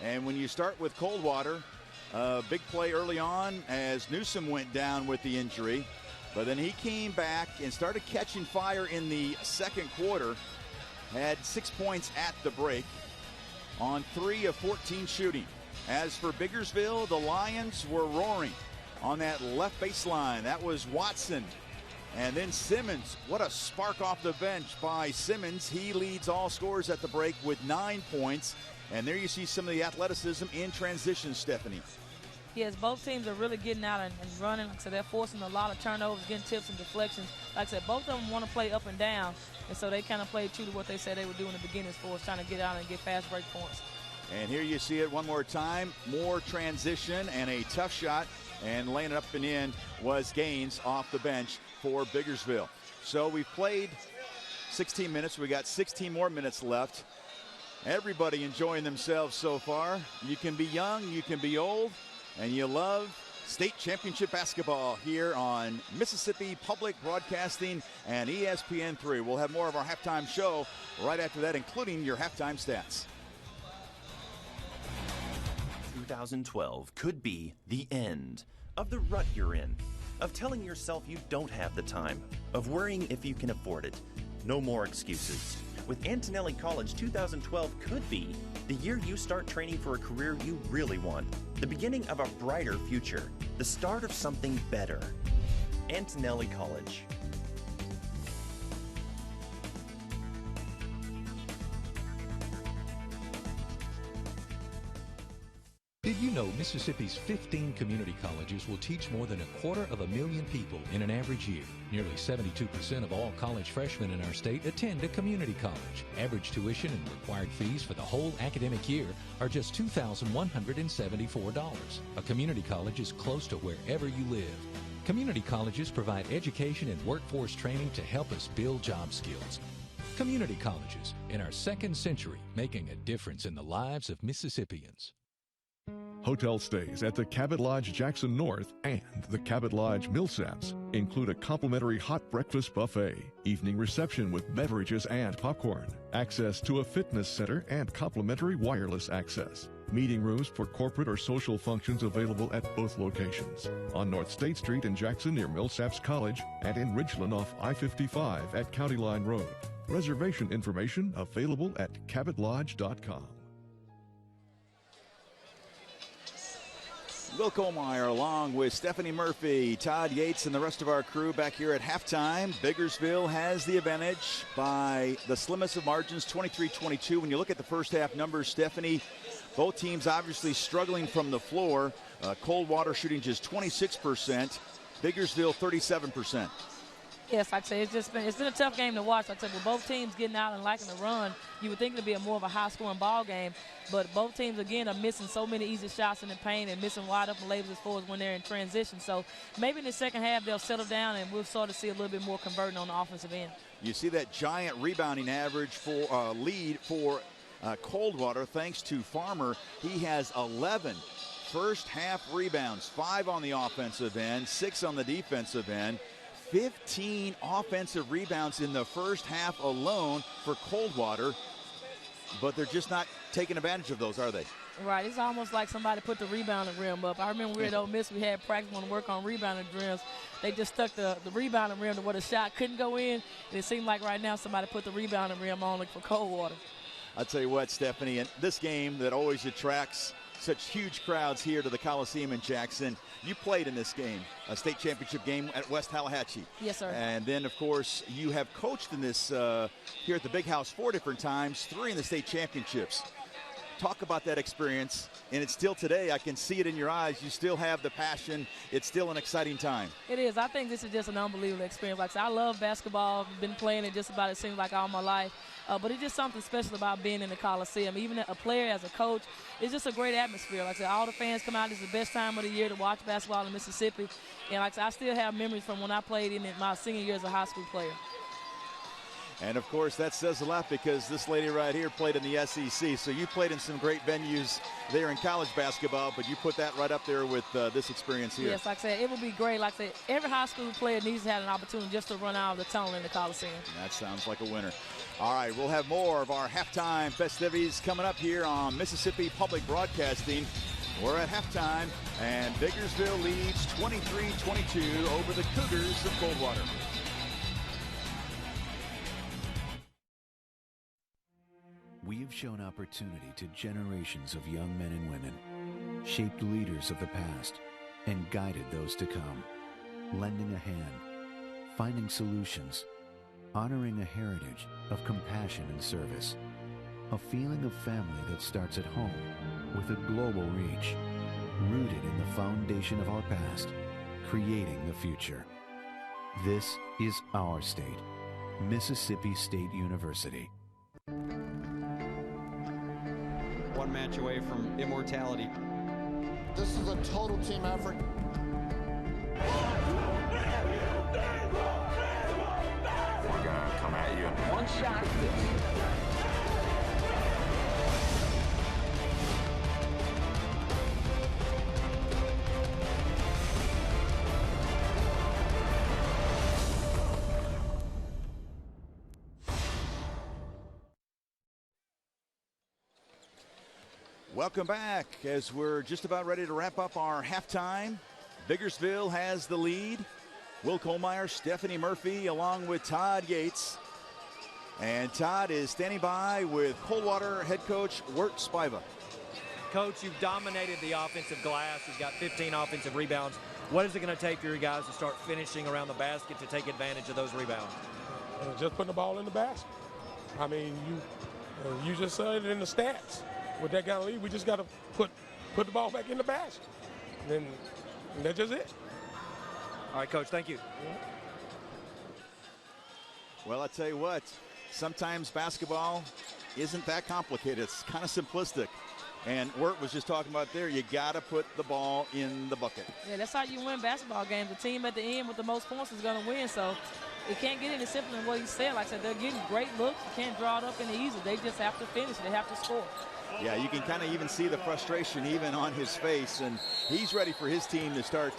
And when you start with Coldwater, big play early on as Newsom went down with the injury. But then he came back and started catching fire in the second quarter. Had 6 points at the break on 3 of 14 shooting. As for Biggersville, the Lions were roaring on that left baseline. That was Watson. And then Simmons, what a spark off the bench by Simmons. He leads all scorers at the break with 9 points. And there you see some of the athleticism in transition, Stephanie. Yes, both teams are really getting out and running. Like I said, they're forcing a lot of turnovers, getting tips and deflections. Like I said, both of them want to play up and down. And so they kind of played true to what they said they would do in the beginning for us, trying to get out and get fast break points. And here you see it one more time. More transition and a tough shot. And laying it up and in was Gaines off the bench for Biggersville. So we've played 16 minutes. We got 16 more minutes left. Everybody enjoying themselves so far. You can be young, you can be old, and you love state championship basketball here on Mississippi Public Broadcasting and ESPN3. We'll have more of our halftime show right after that, including your halftime stats. 2012 could be the end of the rut you're in, of telling yourself you don't have the time, of worrying if you can afford it. No more excuses. With Antonelli College, 2012 could be the year you start training for a career you really want, the beginning of a brighter future, the start of something better. Antonelli College. Did you know Mississippi's 15 community colleges will teach more than 250,000 people in an average year? Nearly 72% of all college freshmen in our state attend a community college. Average tuition and required fees for the whole academic year are just $2,174. A community college is close to wherever you live. Community colleges provide education and workforce training to help us build job skills. Community colleges, in our second century, making a difference in the lives of Mississippians. Hotel stays at the Cabot Lodge Jackson North and the Cabot Lodge Millsaps include a complimentary hot breakfast buffet, evening reception with beverages and popcorn, access to a fitness center, and complimentary wireless access. Meeting rooms for corporate or social functions available at both locations. On North State Street in Jackson near Millsaps College and in Ridgeland off I-55 at County Line Road. Reservation information available at cabotlodge.com. Will Kohlmeyer along with Stephanie Murphy, Todd Yates, and the rest of our crew back here at halftime. Biggersville has the advantage by the slimmest of margins, 23-22. When you look at the first half numbers, Stephanie, both teams obviously struggling from the floor. Coldwater shooting just 26%, Biggersville 37%. Yes, like I say, it's been a tough game to watch. Like I said, with both teams getting out and liking to run, you would think it'd be more of a high-scoring ball game. But both teams, again, are missing so many easy shots in the paint and missing wide-open layups as far as when they're in transition. So maybe in the second half they'll settle down and we'll start to see a little bit more converting on the offensive end. You see that giant rebounding average for lead for Coldwater thanks to Farmer. He has 11 first-half rebounds, 5 on the offensive end, 6 on the defensive end. 15 offensive rebounds in the first half alone for Coldwater, but they're just not taking advantage of those, are they? Right. It's almost like somebody put the rebounding rim up. I remember we were at Ole Miss, we had practice on work on rebounding drills. They just stuck the rebounding rim to where the shot couldn't go in, and it seemed like right now somebody put the rebounding rim on for Coldwater. I'll tell you what, Stephanie, in this game that always attracts such huge crowds here to the Coliseum in Jackson. You played in this game, a state championship game at West Tallahatchie. Yes, sir. And then, of course, you have coached in this here at the Big House 4 different times, 3 in the state championships. talk about that experience, and it's still today. I can see it in your eyes. You still have the passion. It's still an exciting time. It is. I think this is just an unbelievable experience. Like I said, I love basketball. I've been playing it just about, it seems like, all my life. But it's just something special about being in the Coliseum. Even a player, as a coach, it's just a great atmosphere. Like I said, all the fans come out. It's the best time of the year to watch basketball in Mississippi. And like I said, I still have memories from when I played in my senior year as a high school player. And, of course, that says a lot because this lady right here played in the SEC. So you played in some great venues there in college basketball, but you put that right up there with this experience here. Yes, like I said, it would be great. Like I said, every high school player needs to have an opportunity just to run out of the tunnel in the Coliseum. That sounds like a winner. All right, we'll have more of our halftime festivities coming up here on Mississippi Public Broadcasting. We're at halftime, and Biggersville leads 23-22 over the Cougars of Coldwater. We have shown opportunity to generations of young men and women, shaped leaders of the past, and guided those to come, lending a hand, finding solutions, honoring a heritage of compassion and service, a feeling of family that starts at home with a global reach, rooted in the foundation of our past, creating the future. This is our state, Mississippi State University. One match away from immortality. This is a total team effort. We're gonna come at you. One shot. Welcome back as we're just about ready to wrap up our halftime. Biggersville has the lead. Will Kohlmeyer, Stephanie Murphy, along with Todd Yates. And Todd is standing by with Coldwater head coach Wirt Spiva. Coach, you've dominated the offensive glass. You've got 15 offensive rebounds. What is it going to take for your guys to start finishing around the basket to take advantage of those rebounds? Just putting the ball in the basket. I mean, you just said it in the stats. With that kind of lead, we just got to put the ball back in the basket. And that's just it. All right, Coach, thank you. Well, I tell you what, sometimes basketball isn't that complicated. It's kind of simplistic. And Wirt was just talking about there, you got to put the ball in the bucket. Yeah, that's how you win basketball games. The team at the end with the most points is going to win. So it can't get any simpler than what he said. Like I said, they're getting great looks. You can't draw it up any easier. They just have to finish. They have to score. Yeah, you can kind of even see the frustration even on his face, and he's ready for his team to start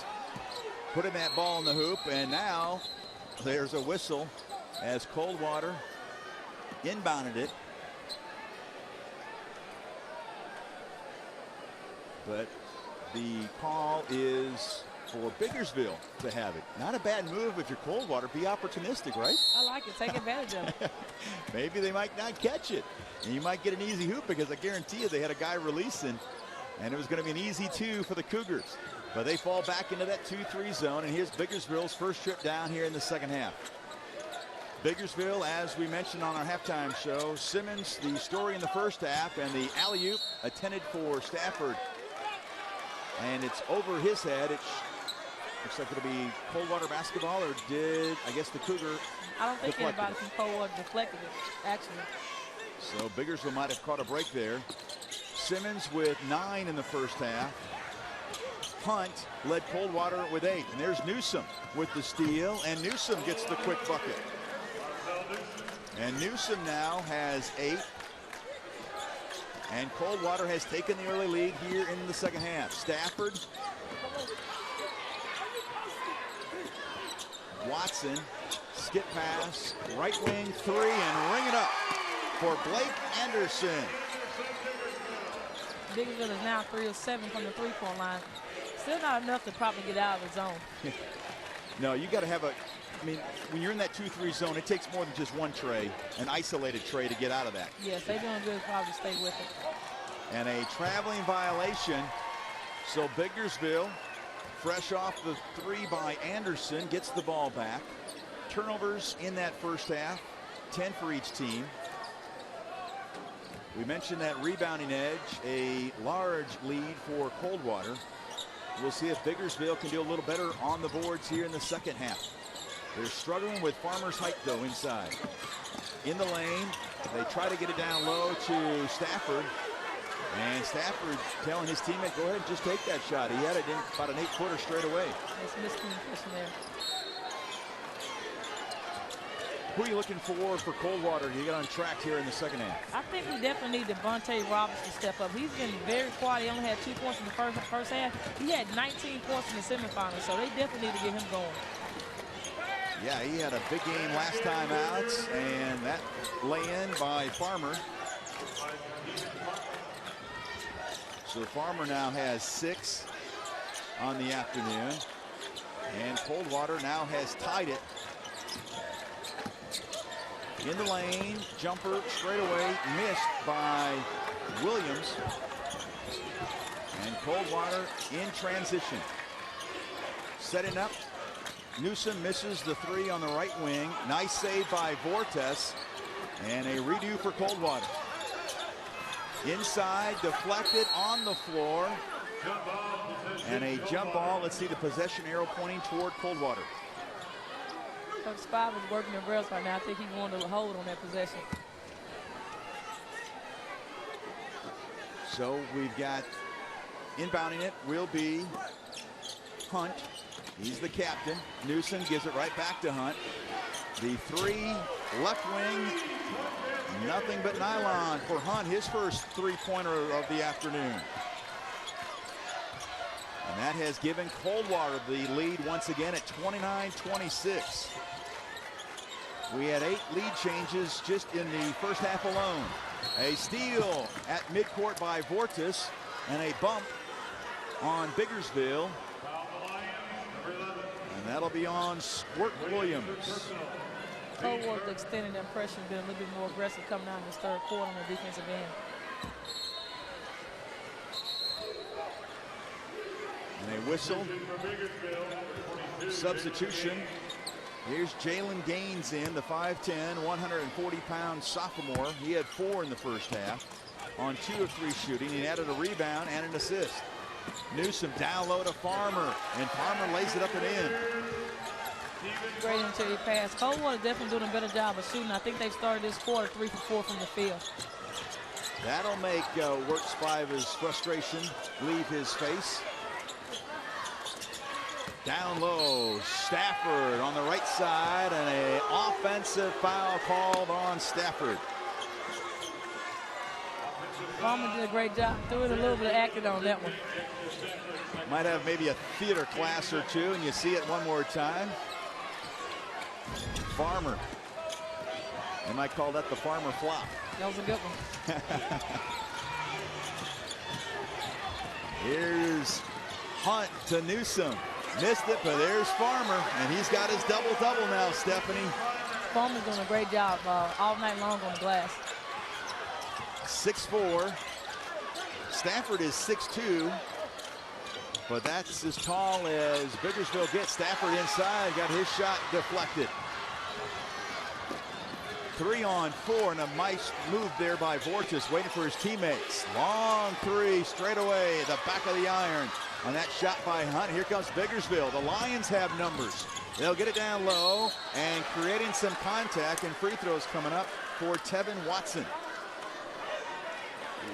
putting that ball in the hoop. And now there's a whistle as Coldwater inbounded it. But the call is for Biggersville to have it. Not a bad move if you're Coldwater. Be opportunistic, right? I like it. Take advantage of it. Maybe they might not catch it. And you might get an easy hoop because I guarantee you they had a guy releasing, and it was going to be an easy two for the Cougars. But they fall back into that 2-3 zone, and here's Biggersville's first trip down here in the second half. Biggersville, as we mentioned on our halftime show, Simmons, the story in the first half, and the alley-oop intended for Stafford. And it's over his head. It looks like it'll be Coldwater basketball, or did, I guess, the Cougar I don't think deflected anybody from Coldwater deflected it, actually. So Biggersville might have caught a break there. Simmons with 9 in the first half. Hunt led Coldwater with 8. And there's Newsom with the steal, and Newsom gets the quick bucket. And Newsom now has 8. And Coldwater has taken the early lead here in the second half. Stafford. Watson, skip pass, right wing 3, and ring it up for Blake Anderson. Biggersville is now 3 of 7 from the three-point line. Still not enough to probably get out of the zone. No, you got to have I mean, when you're in that 2-3 zone, it takes more than just one tray, an isolated tray to get out of that. Yes, they're doing good. Probably stay with it. And a traveling violation. So Biggersville, fresh off the 3 by Anderson, gets the ball back. Turnovers in that first half, 10 for each team. We mentioned that rebounding edge, a large lead for Coldwater. We'll see if Biggersville can do a little better on the boards here in the second half. They're struggling with Farmer's height, though, inside. In the lane, they try to get it down low to Stafford. And Stafford telling his teammate, go ahead and just take that shot. He had it in about an 8-footer straight away. Nice miscommunication there. Who are you looking for Coldwater to get on track here in the second half? I think we definitely need Devontae Roberts to step up. He's been very quiet. He only had 2 points in the first half. He had 19 points in the semifinals, so they definitely need to get him going. Yeah, he had a big game last time out, and that lay-in by Farmer. So Farmer now has 6 on the afternoon, and Coldwater now has tied it. In the lane, jumper straight away, missed by Williams. And Coldwater in transition. Setting up, Newsom misses the 3 on the right wing. Nice save by Vortes, and a redo for Coldwater. Inside, deflected on the floor, and a jump ball. Let's see the possession arrow pointing toward Coldwater. Coach Spivey was working the rails right now. I think he wanted to hold on that possession. So we've got inbounding it will be Hunt. He's the captain. Newsom gives it right back to Hunt. The 3 left wing, nothing but nylon for Hunt, his first 3-pointer of the afternoon. And that has given Coldwater the lead once again at 29-26. We had 8 lead changes just in the first half alone. A steal at midcourt by Vortes, and a bump on Biggersville. And that'll be on Squirt Williams. Coldwater extending that pressure, been a little bit more aggressive coming out in this third quarter on the defensive end. And a whistle. Substitution. Here's Jalen Gaines in, the 5'10", 140-pound sophomore. He had 4 in the first half on 2 of 3 shooting. He added a rebound and an assist. Newsom down low to Farmer, and Farmer lays it up and in. Great interior pass. Coldwater definitely doing a better job of shooting. I think they've started this quarter 3 for 4 from the field. That'll make Wirt Spiva's frustration leave his face. Down low, Stafford on the right side, and an offensive foul called on Stafford. Farmer did a great job. Threw it a little bit of acting on that one. Might have maybe a theater class or two, and you see it one more time. Farmer. They might call that the Farmer flop. That was a good one. Here's Hunt to Newsom. Missed it, but there's Farmer, and he's got his double-double now, Stephanie. Farmer's doing a great job all night long on the glass. 6'4". Stafford is 6'2", but that's as tall as Biggersville gets. Stafford inside, got his shot deflected. 3 on 4, and a nice move there by Vortes, waiting for his teammates. Long 3 straight away, the back of the iron on that shot by Hunt. Here comes Biggersville. The Lions have numbers. They'll get it down low, and creating some contact, and free throws coming up for Tevin Watson.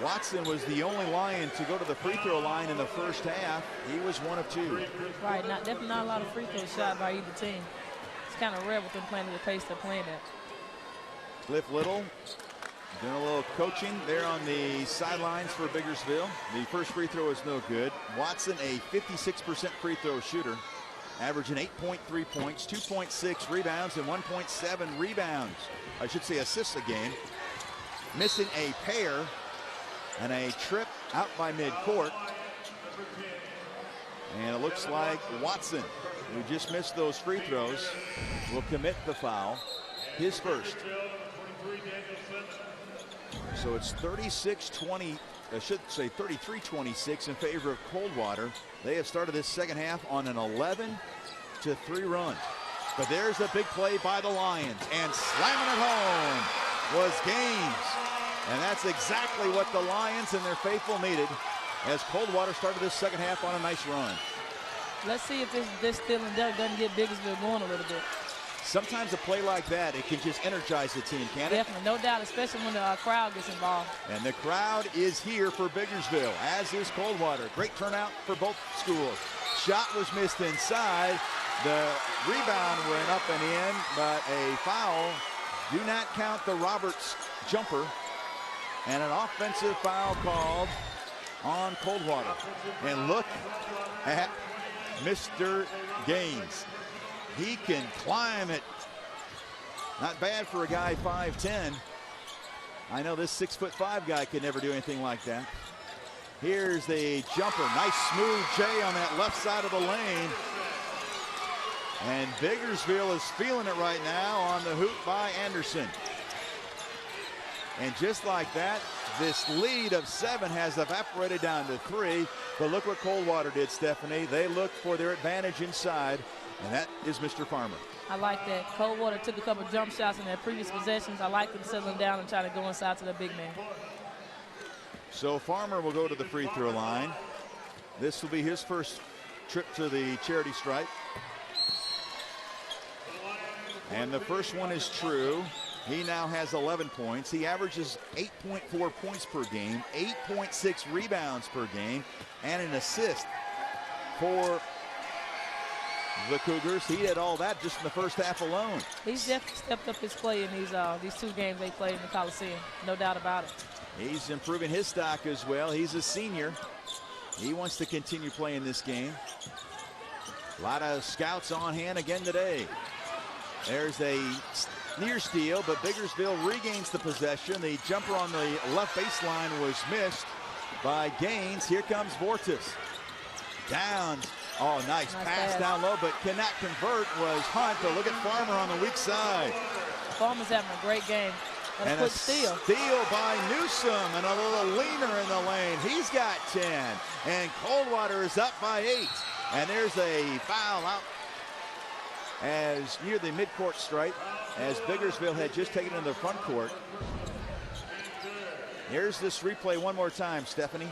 Watson was the only Lion to go to the free throw line in the first half. He was 1 of 2. Right, definitely not a lot of free throws shot by either team. It's kind of rare with them playing at the pace they're playing at. Cliff Little doing a little coaching there on the sidelines for Biggersville. The first free throw is no good. Watson, a 56% free throw shooter, averaging 8.3 points, 2.6 rebounds, and 1.7 rebounds. I should say assists a game. Missing a pair and a trip out by midcourt. And it looks like Watson, who just missed those free throws, will commit the foul, his first. So it's 36-20, I should say 33-26 in favor of Coldwater. They have started this second half on an 11-3 run. But there's a big play by the Lions, and slamming it home. was Gaines. And that's exactly what the Lions and their faithful needed as Coldwater started this second half on a nice run. Let's see if this steal and dunk doesn't get Biggersville going a little bit. Sometimes a play like that, it can just energize the team, can't it? Definitely, no doubt, especially when the crowd gets involved. And the crowd is here for Biggersville, as is Coldwater. Great turnout for both schools. Shot was missed inside. The rebound went up and in, but a foul. Do not count the Roberts jumper. And an offensive foul called on Coldwater. And look at Mr. Gaines. He can climb it. Not bad for a guy 5'10". I know this 6'5" guy could never do anything like that. Here's the jumper. Nice smooth J on that left side of the lane. And Biggersville is feeling it right now on the hoop by Anderson. And just like that, this lead of 7 has evaporated down to 3. But look what Coldwater did, Stephanie. They looked for their advantage inside, and that is Mr. Farmer. I like that. Coldwater took a couple jump shots in their previous possessions. I like them settling down and trying to go inside to the big man. So Farmer will go to the free throw line. This will be his first trip to the charity stripe. And the first one is true. He now has 11 points. He averages 8.4 points per game, 8.6 rebounds per game, and an assist for the Cougars. He did all that just in the first half alone. He's definitely stepped up his play in these 2 games they played in the Coliseum. No doubt about it. He's improving his stock as well. He's a senior. He wants to continue playing this game. A lot of scouts on hand again today. There's a near steal, but Biggersville regains the possession. The jumper on the left baseline was missed by Gaines. Here comes Vortis. Down. Oh, nice pass down low, but cannot convert was Hunt. But look at Farmer on the weak side. Farmer's having a great game. And a steal by Newsom, and a little leaner in the lane. He's got 10, and Coldwater is up by 8. And there's a foul out as near the midcourt stripe, as Biggersville had just taken it into the front court. Here's this replay one more time, Stephanie.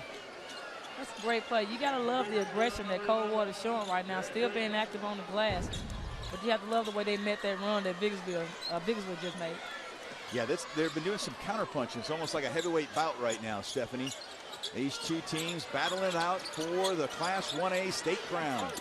That's a great play. You got to love the aggression that Coldwater's showing right now, still being active on the glass. But you have to love the way they met that run that Biggersville just made. Yeah, they've been doing some counterpunching. It's almost like a heavyweight bout right now, Stephanie. These 2 teams battling it out for the Class 1A state crown.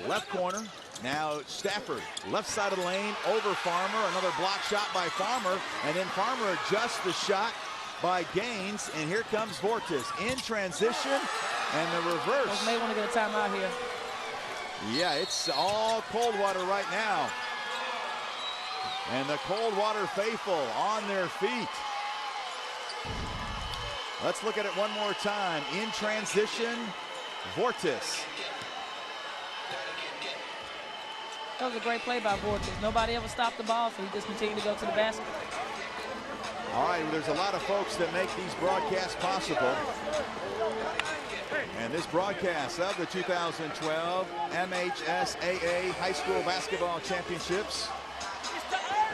Left corner, now Stafford. Left side of the lane, over Farmer. Another block shot by Farmer. And then Farmer adjusts the shot by Gaines. And here comes Vortis in transition. And the reverse. They may want to get a timeout here. Yeah, it's all Coldwater right now. And the Coldwater faithful on their feet. Let's look at it one more time. In transition, Vortis. That was a great play by Vortis. Nobody ever stopped the ball, so he just continued to go to the basket. All right, well, there's a lot of folks that make these broadcasts possible. And this broadcast of the 2012 MHSAA High School Basketball Championships.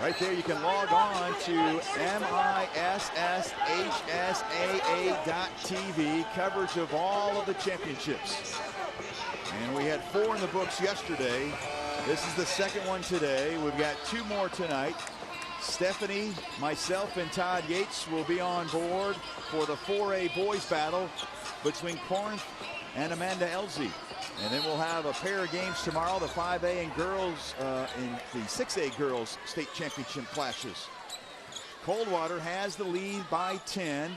Right there, you can log on to MISSHSAA.TV, coverage of all of the championships. And we had 4 in the books yesterday. This is the second one today. We've got 2 more tonight. Stephanie, myself, and Todd Yates will be on board for the 4A boys battle between Corinth and Amanda Elsie. And then we'll have a pair of games tomorrow, the 5A and girls in the 6A girls state championship clashes. Coldwater has the lead by 10.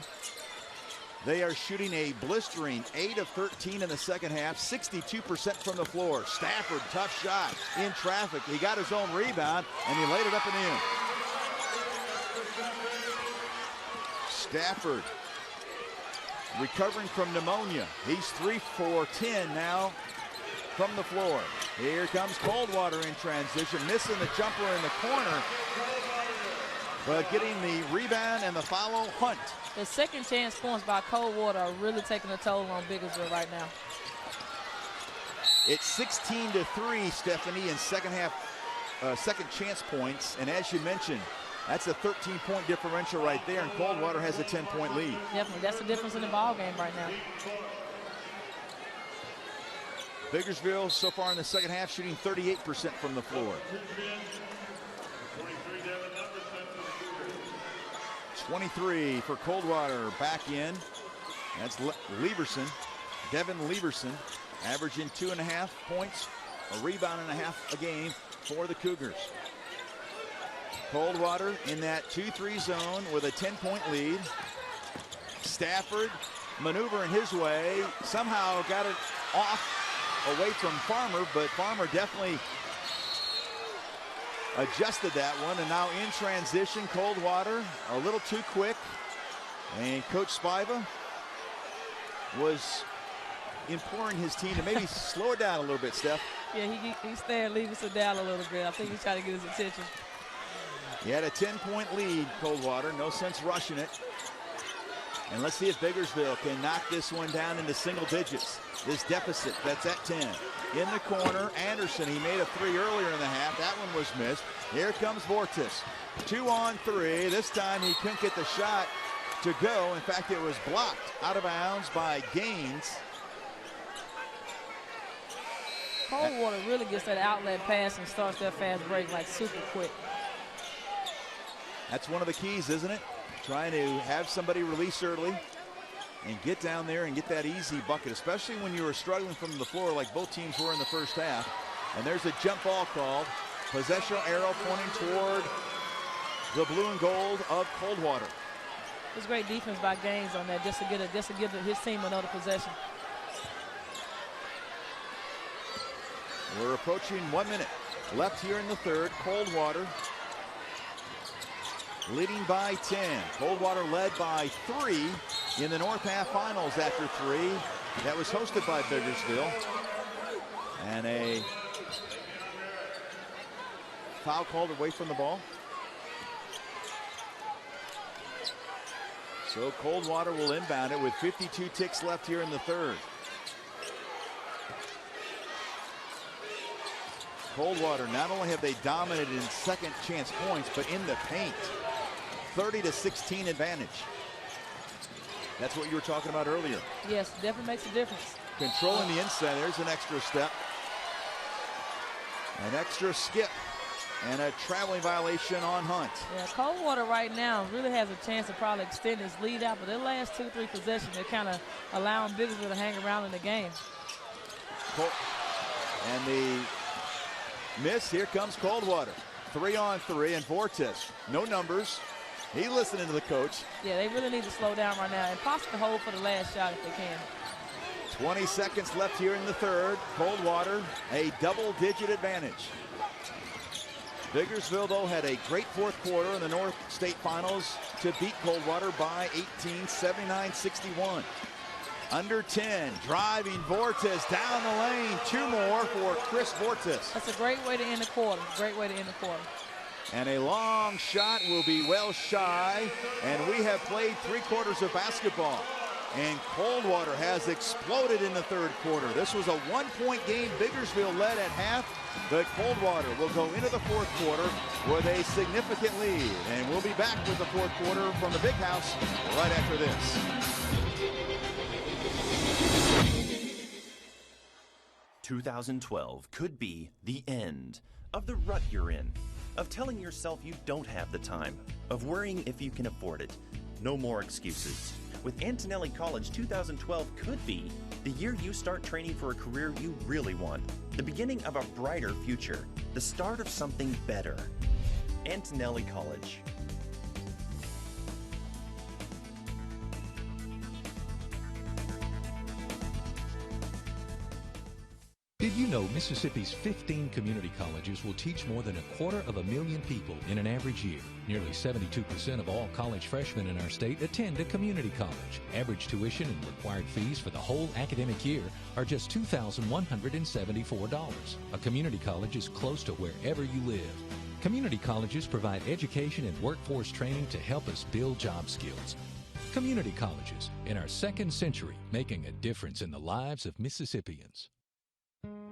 They are shooting a blistering 8 of 13 in the second half, 62% from the floor. Stafford, tough shot in traffic. He got his own rebound, and he laid it up and in. Stafford recovering from pneumonia. He's 3 for 10 now from the floor. Here comes Coldwater in transition, missing the jumper in the corner, but getting the rebound and the follow. Hunt. The second chance points by Coldwater are really taking a toll on Biggersville right now. It's 16-3, Stephanie, in second half, second chance points. And as you mentioned, That's a 13-point differential right there, and Coldwater has a 10-point lead. Definitely. That's the difference in the ball game right now. Biggersville so far in the second half shooting 38% from the floor. 23 for Coldwater back in. That's Lieberson, Devin Lieberson, averaging 2.5 points, a rebound and a half a game for the Cougars. Coldwater in that 2-3 zone with a 10-point lead. Stafford maneuvering his way, somehow got it off away from Farmer, but Farmer definitely adjusted that one, and now in transition, Coldwater a little too quick, and Coach Spiva was imploring his team to maybe slow it down a little bit, Steph. Yeah, he's staring Lieberson down a little bit. I think he's trying to get his attention. He had a 10-point lead, Coldwater, no sense rushing it. And let's see if Biggersville can knock this one down into single digits. This deficit that's at 10. In the corner, Anderson, he made a three earlier in the half. That one was missed. Here comes Vortis. 2-on-3. This time he couldn't get the shot to go. In fact, it was blocked out of bounds by Gaines. Coldwater really gets that outlet pass and starts that fast break like super quick. That's one of the keys, isn't it? Trying to have somebody release early and get down there and get that easy bucket, especially when you were struggling from the floor like both teams were in the first half. And there's a jump ball called. Possessional arrow pointing toward the blue and gold of Coldwater. It was great defense by Gaines on that, just to give his team another possession. We're approaching 1 minute left here in the third. Coldwater leading by 10. Coldwater led by 3 in the North Half Finals after 3. That was hosted by Biggersville. And a foul called away from the ball. So Coldwater will inbound it with 52 ticks left here in the third. Coldwater, not only have they dominated in second chance points, but in the paint. 30-16 advantage. That's what you were talking about earlier. Yes, definitely makes a difference. Controlling the inside, there's an extra step. An extra skip. And a traveling violation on Hunt. Yeah, Coldwater right now really has a chance to probably extend his lead out, but their last 2-3 possessions, they're kind of allowing Biggersville to hang around in the game. And the miss, here comes Coldwater. 3-on-3, and Vortis, no numbers. He listening to the coach. Yeah, they really need to slow down right now and possibly hold for the last shot if they can. 20 seconds left here in the third. Coldwater, a double-digit advantage. Biggersville, though, had a great fourth quarter in the North State Finals to beat Coldwater by 18, 79-61. Under 10, driving Vortis down the lane. 2 more for Chris Vortis. That's a great way to end the quarter. Great way to end the quarter. And a long shot will be well shy. And we have played 3 quarters of basketball. And Coldwater has exploded in the third quarter. This was a 1-point game. Biggersville led at half, but Coldwater will go into the fourth quarter with a significant lead. And we'll be back with the fourth quarter from the Big House right after this. "2012 could be the end of the rut you're in, of telling yourself you don't have the time, of worrying if you can afford it. No more excuses. With Antonelli College, 2012 could be the year you start training for a career you really want, the beginning of a brighter future, the start of something better. Antonelli College. Did you know Mississippi's 15 community colleges will teach more than 250,000 people in an average year? Nearly 72% of all college freshmen in our state attend a community college. Average tuition and required fees for the whole academic year are just $2,174. A community college is close to wherever you live. Community colleges provide education and workforce training to help us build job skills. Community colleges, in our second century, making a difference in the lives of Mississippians.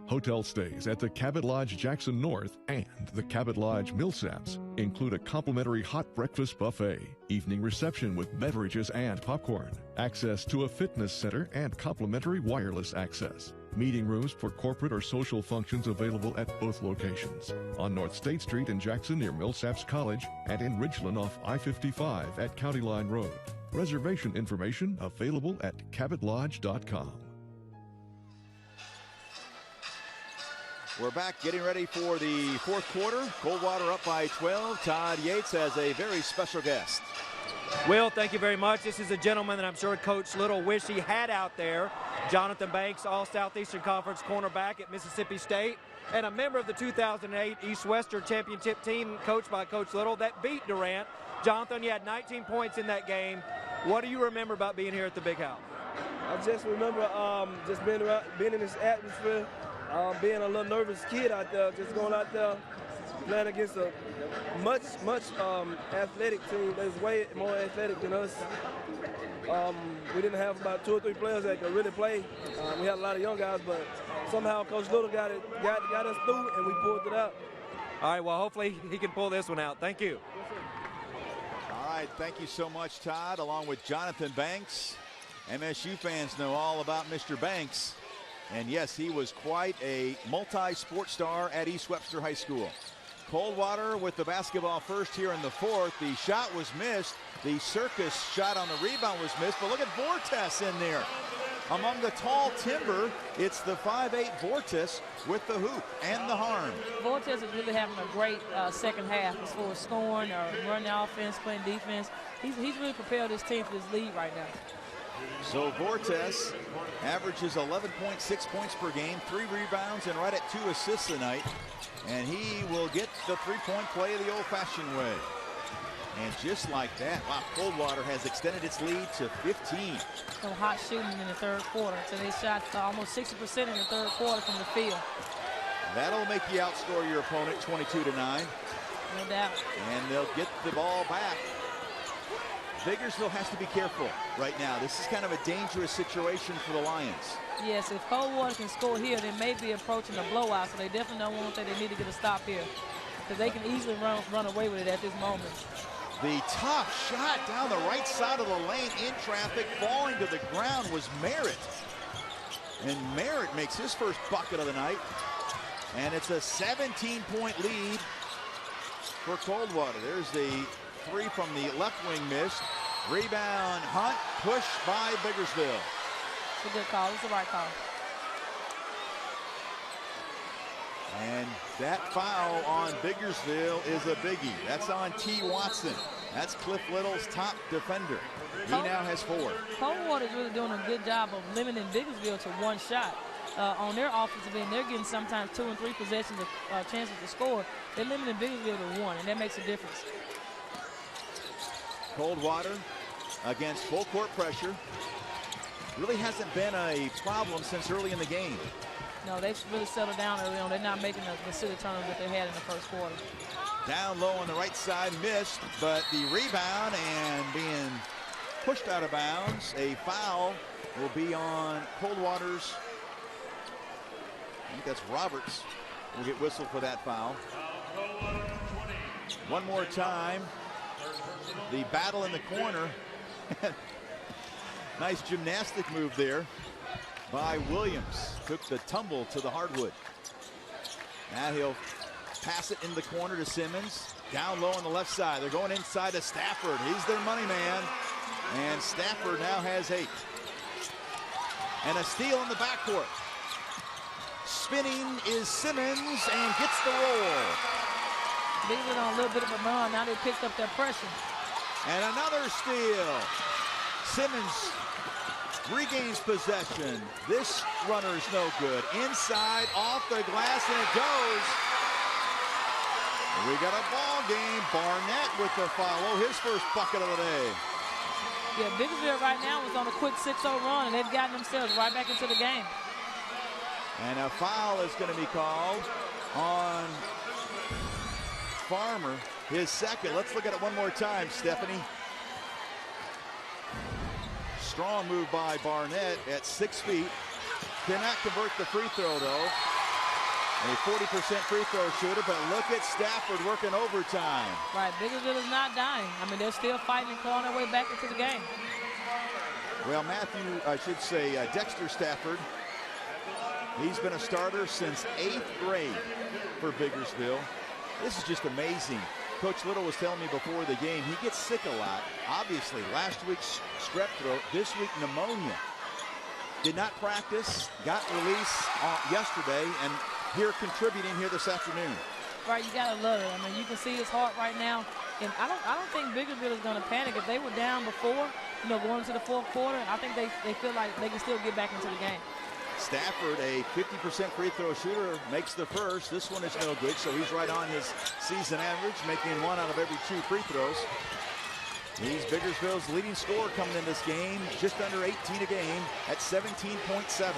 Hotel stays at the Cabot Lodge Jackson North and the Cabot Lodge Millsaps include a complimentary hot breakfast buffet, evening reception with beverages and popcorn, access to a fitness center and complimentary wireless access. Meeting rooms for corporate or social functions available at both locations. On North State Street in Jackson near Millsaps College and in Ridgeland off I-55 at County Line Road. Reservation information available at cabotlodge.com. We're back getting ready for the fourth quarter. Coldwater up by 12. Todd Yates has a very special guest. Will, thank you very much. This is a gentleman that I'm sure Coach Little wished he had out there. Jonathan Banks, All-Southeastern Conference cornerback at Mississippi State, and a member of the 2008 East-Western Championship team coached by Coach Little that beat Durant. Jonathan, you had 19 points in that game. What do you remember about being here at the Big House? I just remember just being in this atmosphere, being a little nervous kid out there, just going out there, playing against a much athletic team that's way more athletic than us. We didn't have about 2 or 3 players that could really play. We had a lot of young guys, but somehow Coach Little got us through, and we pulled it out. All right, well, hopefully he can pull this one out. Thank you. All right, thank you so much, Todd, along with Jonathan Banks. MSU fans know all about Mr. Banks. And yes, he was quite a multi-sport star at East Webster High School. Coldwater with the basketball first here in the fourth. The shot was missed. The circus shot on the rebound was missed. But look at Vortes in there. Among the tall timber, it's the 5'8" Vortes with the hoop and the harm. Vortes is really having a great second half as far as scoring or running offense, playing defense. He's really propelled his team for this lead right now. So Vortes averages 11.6 points per game, 3 rebounds, and right at 2 assists tonight. And he will get the three-point play the old-fashioned way. And just like that, wow, Coldwater has extended its lead to 15. So hot shooting in the third quarter. So they shot almost 60% in the third quarter from the field. That'll make you outscore your opponent 22-9. No doubt. And they'll get the ball back. Biggersville has to be careful right now. This is kind of a dangerous situation for the Lions. Yes, if Coldwater can score here, they may be approaching a blowout, so they definitely don't want that. They need to get a stop here because they can easily run away with it at this moment. The tough shot down the right side of the lane in traffic, falling to the ground, was Merritt. And Merritt makes his first bucket of the night. And it's a 17-point lead for Coldwater. There's the 3 from the left wing missed. Rebound, Hunt, pushed by Biggersville. It's a good call. It's the right call. And that foul on Biggersville is a biggie. That's on T. Watson. That's Cliff Little's top defender. He now has 4. Coldwater is really doing a good job of limiting Biggersville to 1 shot. On their offensive end, they're getting sometimes 2 and 3 possessions of chances to score. They're limiting Biggersville to 1, and that makes a difference. Coldwater against full court pressure. Really hasn't been a problem since early in the game. No, they've really settled down early on. They're not making the silly turnovers that they had in the first quarter. Down low on the right side, missed, but the rebound and being pushed out of bounds. A foul will be on Coldwater's. I think that's Roberts. Will get whistled for that foul. One more time. The battle in the corner. Nice gymnastic move there by Williams. Took the tumble to the hardwood. Now he'll pass it in the corner to Simmons. Down low on the left side. They're going inside to Stafford. He's their money man. And Stafford now has 8. And a steal in the backcourt. Spinning is Simmons and gets the roll. Biggersville on a little bit of a run. Now they picked up their pressure. And another steal. Simmons regains possession. This runner is no good. Inside, off the glass, and it goes. We got a ball game. Barnett with the follow, his first bucket of the day. Yeah, Biggersville right now is on a quick 6-0 run, and they've gotten themselves right back into the game. And a foul is going to be called on Farmer, his second. Let's look at it one more time, Stephanie. Strong move by Barnett at 6 feet. Cannot convert the free throw, though. A 40% free throw shooter, but look at Stafford working overtime. Right, Biggersville is not dying. I mean, they're still fighting and clawing their way back into the game. Well, Dexter Stafford, he's been a starter since 8th grade for Biggersville. This is just amazing. Coach Little was telling me before the game, he gets sick a lot. Obviously, last week's strep throat, this week pneumonia. Did not practice, got released yesterday, and here contributing here this afternoon. Right, you gotta love it. I mean, you can see his heart right now, and I don't think Biggersville is gonna panic. If they were down before, going into the fourth quarter, I think they feel like they can still get back into the game. Stafford, a 50% free throw shooter, makes the first. This one is no good, so he's right on his season average, making 1 out of every 2 free throws. He's Biggersville's leading scorer coming in this game, just under 18 a game at 17.7.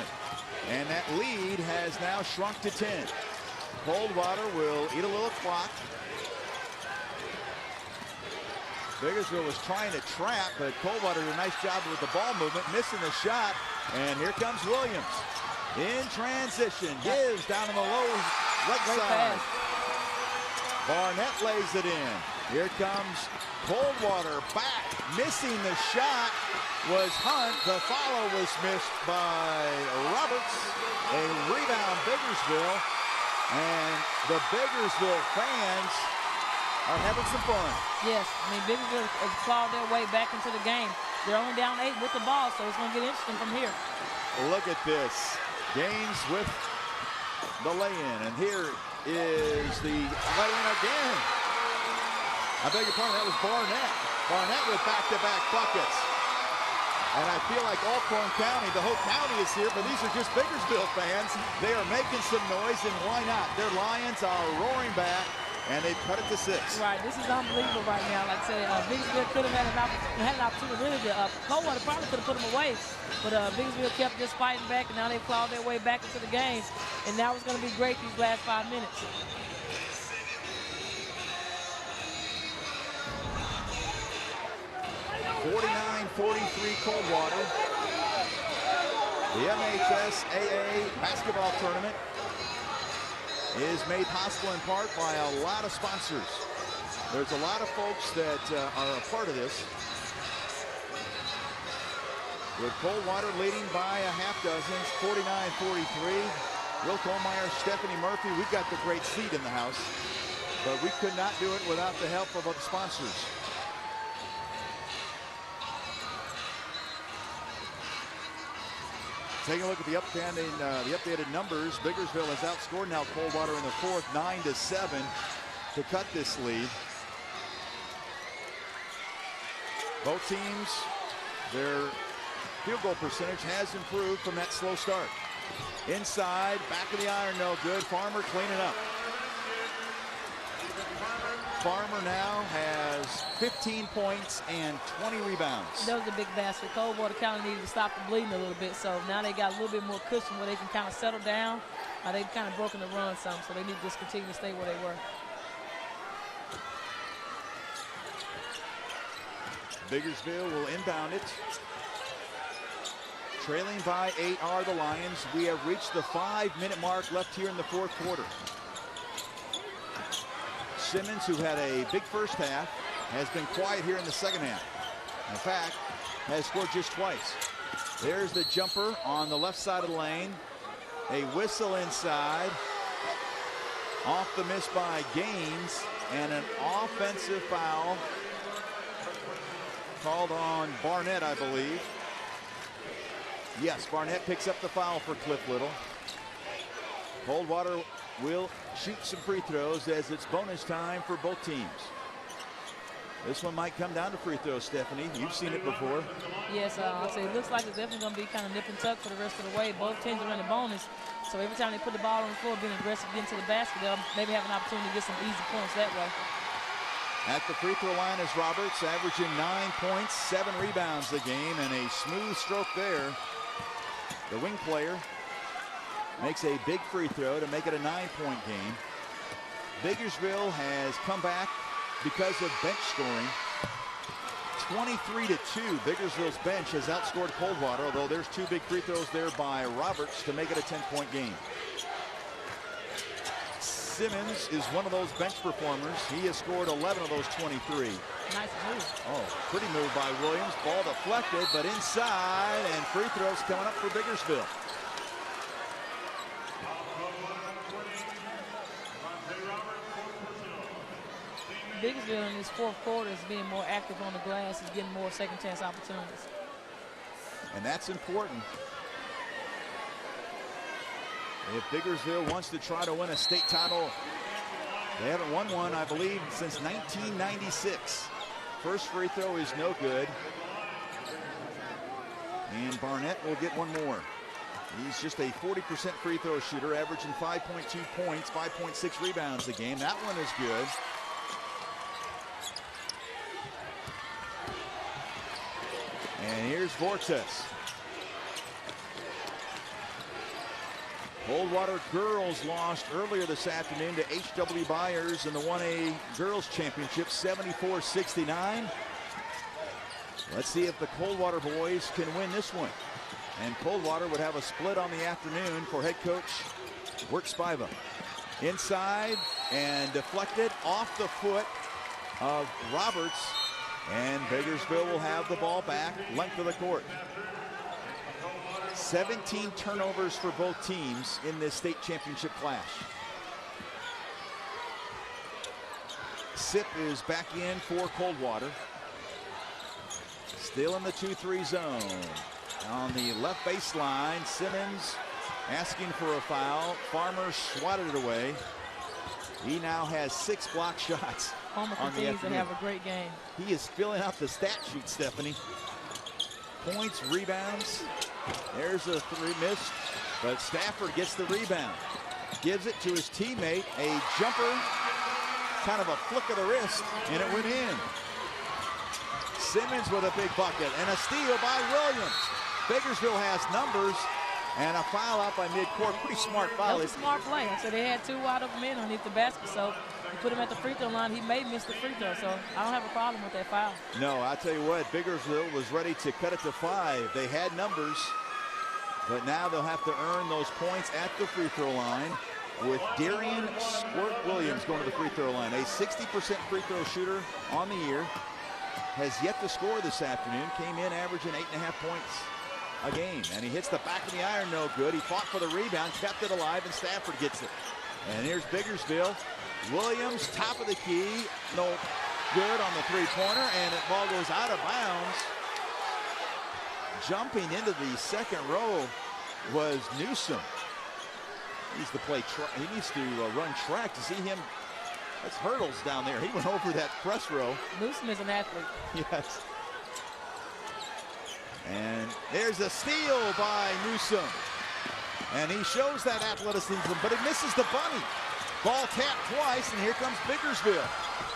And that lead has now shrunk to 10. Coldwater will eat a little clock. Biggersville was trying to trap, but Coldwater did a nice job with the ball movement, missing the shot. And here comes Williams. In transition, gives down on the low right side. Barnett lays it in. Here comes Coldwater back, missing the shot was Hunt. The follow was missed by Roberts. A rebound, Biggersville. And the Biggersville fans are having some fun. Yes, I mean, Biggersville has clawed their way back into the game. They're only down 8 with the ball, so it's going to get interesting from here. Look at this. Gaines with the lay-in, and here is the lay-in again. I beg your pardon, that was Barnett. Barnett with back-to-back buckets. And I feel like Alcorn County, the whole county is here, but these are just Biggersville fans. They are making some noise, and why not? Their Lions are roaring back, and they've cut it to 6. Right, this is unbelievable right now. Like I said, Biggersville could have had an opportunity really to, Coldwater probably could have put them away, but Biggersville kept just fighting back, and now they've clawed their way back into the game. And now it's going to be great these last 5 minutes. (49-43) Coldwater. The MHSAA basketball tournament is made possible in part by a lot of sponsors. There's a lot of folks that are a part of this. With Coldwater leading by a half dozen, 49-43. Will Kohlmeyer, Stephanie Murphy, we've got the great seat in the house, but we could not do it without the help of other sponsors. Taking a look at the updated numbers, Biggersville has outscored now Coldwater in the fourth, 9-7 to cut this lead. Both teams, their field goal percentage has improved from that slow start. Inside, back of the iron, no good. Farmer cleaning up. Farmer now has 15 points and 20 rebounds. That was a big basket. Coldwater kind of needed to stop the bleeding a little bit, so now they got a little bit more cushion where they can kind of settle down. They've kind of broken the run some, so they need to just continue to stay where they were. Biggersville will inbound it. Trailing by 8 are the Lions. We have reached the 5-minute mark left here in the fourth quarter. Simmons, who had a big first half, has been quiet here in the second half. In fact, has scored just twice. There's the jumper on the left side of the lane. A whistle inside. Off the miss by Gaines, and an offensive foul called on Barnett, I believe. Yes, Barnett picks up the foul for Cliff Little. Coldwater will shoot some free throws as it's bonus time for both teams. This one might come down to free throws, Stephanie. You've seen it before. Yes, I'll say it looks like it's definitely going to be kind of nip and tuck for the rest of the way. Both teams are in the bonus, so every time they put the ball on the floor, being aggressive, getting to the basket, they'll maybe have an opportunity to get some easy points that way. At the free throw line is Roberts, averaging 9 points, 7 rebounds a game, and a smooth stroke there. The wing player makes a big free throw to make it a 9-point game. Biggersville has come back because of bench scoring. 23-2, Biggersville's bench has outscored Coldwater, although there's 2 big free throws there by Roberts to make it a 10-point game. Simmons is one of those bench performers. He has scored 11 of those 23. Nice move. Oh, pretty move by Williams. Ball deflected, but inside, and free throws coming up for Biggersville. Biggersville in this fourth quarter is being more active on the glass, is getting more second chance opportunities. And that's important. If Biggersville wants to try to win a state title, they haven't won one, I believe, since 1996. First free throw is no good. And Barnett will get one more. He's just a 40% free throw shooter, averaging 5.2 points, 5.6 rebounds a game. That one is good. And here's Vortes. Coldwater girls lost earlier this afternoon to H.W. Byers in the 1A Girls Championship, 74-69. Let's see if the Coldwater boys can win this one. And Coldwater would have a split on the afternoon for head coach Wirt Spiva. Inside and deflected off the foot of Roberts. And Biggersville will have the ball back, length of the court. 17 turnovers for both teams in this state championship clash. Sip is back in for Coldwater. Still in the 2-3 zone. On the left baseline, Simmons asking for a foul. Farmer swatted it away. He now has 6 block shots. Homer continues to have a great game. He is filling out the stat sheet, Stephanie. Points, rebounds. There's a 3 missed, but Stafford gets the rebound. Gives it to his teammate. A jumper, kind of a flick of the wrist, and it went in. Simmons with a big bucket, and a steal by Williams. Biggersville has numbers, and a foul out by midcourt. Pretty smart foul. That was a smart play. So they had 2 wide open men underneath the basket, so you put him at the free throw line, he may miss the free throw, so I don't have a problem with that foul. No, I tell you what, Biggersville was ready to cut it to 5. They had numbers, but now they'll have to earn those points at the free throw line with Darian Squirt Williams going to the free throw line. A 60% free throw shooter on the year. Has yet to score this afternoon. Came in averaging 8.5 points a game, and he hits the back of the iron, no good. He fought for the rebound, kept it alive, and Stafford gets it. And here's Biggersville. Williams, top of the key, no good on the three-pointer, and the ball goes out of bounds. Jumping into the second row was Newsom. He needs to play. He needs to run track to see him. That's hurdles down there. He went over that press row. Newsom is an athlete. Yes. And there's a steal by Newsom. And he shows that athleticism, but he misses the bunny. Ball tapped twice, and here comes Biggersville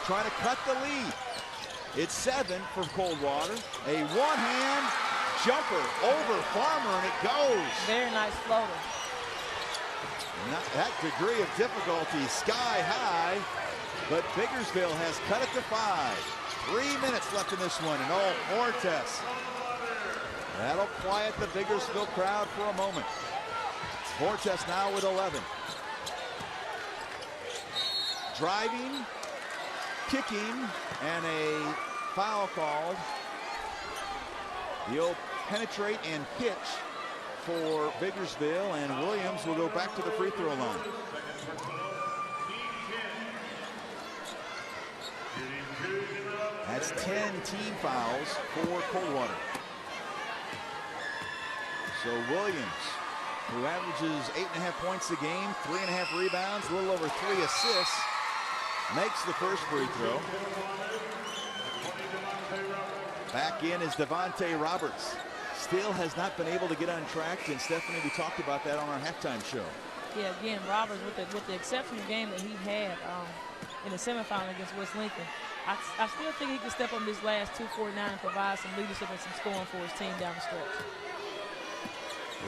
trying to cut the lead. It's 7 for Coldwater. A one-hand jumper over Farmer, and it goes. Very nice floater. Not that degree of difficulty, sky high, but Biggersville has cut it to 5. 3 minutes left in this one, and Vortes. That'll quiet the Biggersville crowd for a moment. Vortes now with 11. Driving, kicking, and a foul called. He'll penetrate and pitch for Biggersville, and Williams will go back to the free throw line. That's 10 team fouls for Coldwater. So Williams, who averages 8.5 points a game, 3.5 rebounds, a little over 3 assists, makes the first free throw. Back in is Devontae Roberts. Still has not been able to get on track, and Stephanie, we talked about that on our halftime show. Yeah, again, Roberts with the exceptional game that he had in the semifinal against West Lincoln, I still think he can step on this last 2:49 and provide some leadership and some scoring for his team down the stretch.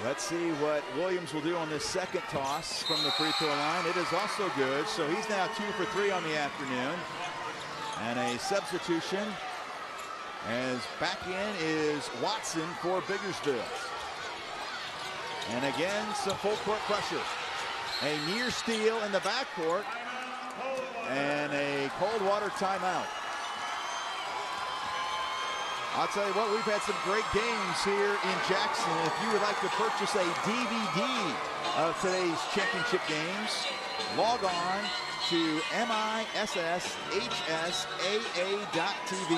Let's see what Williams will do on this second toss from the free throw line. It is also good, so he's now 2 for 3 on the afternoon. And a substitution, as back in is Watson for Biggersville. And again, some full court pressure. A near steal in the backcourt. and a Coldwater timeout. I'll tell you what, we've had some great games here in Jackson. If you would like to purchase a DVD of today's championship games, log on to MHSAA.TV.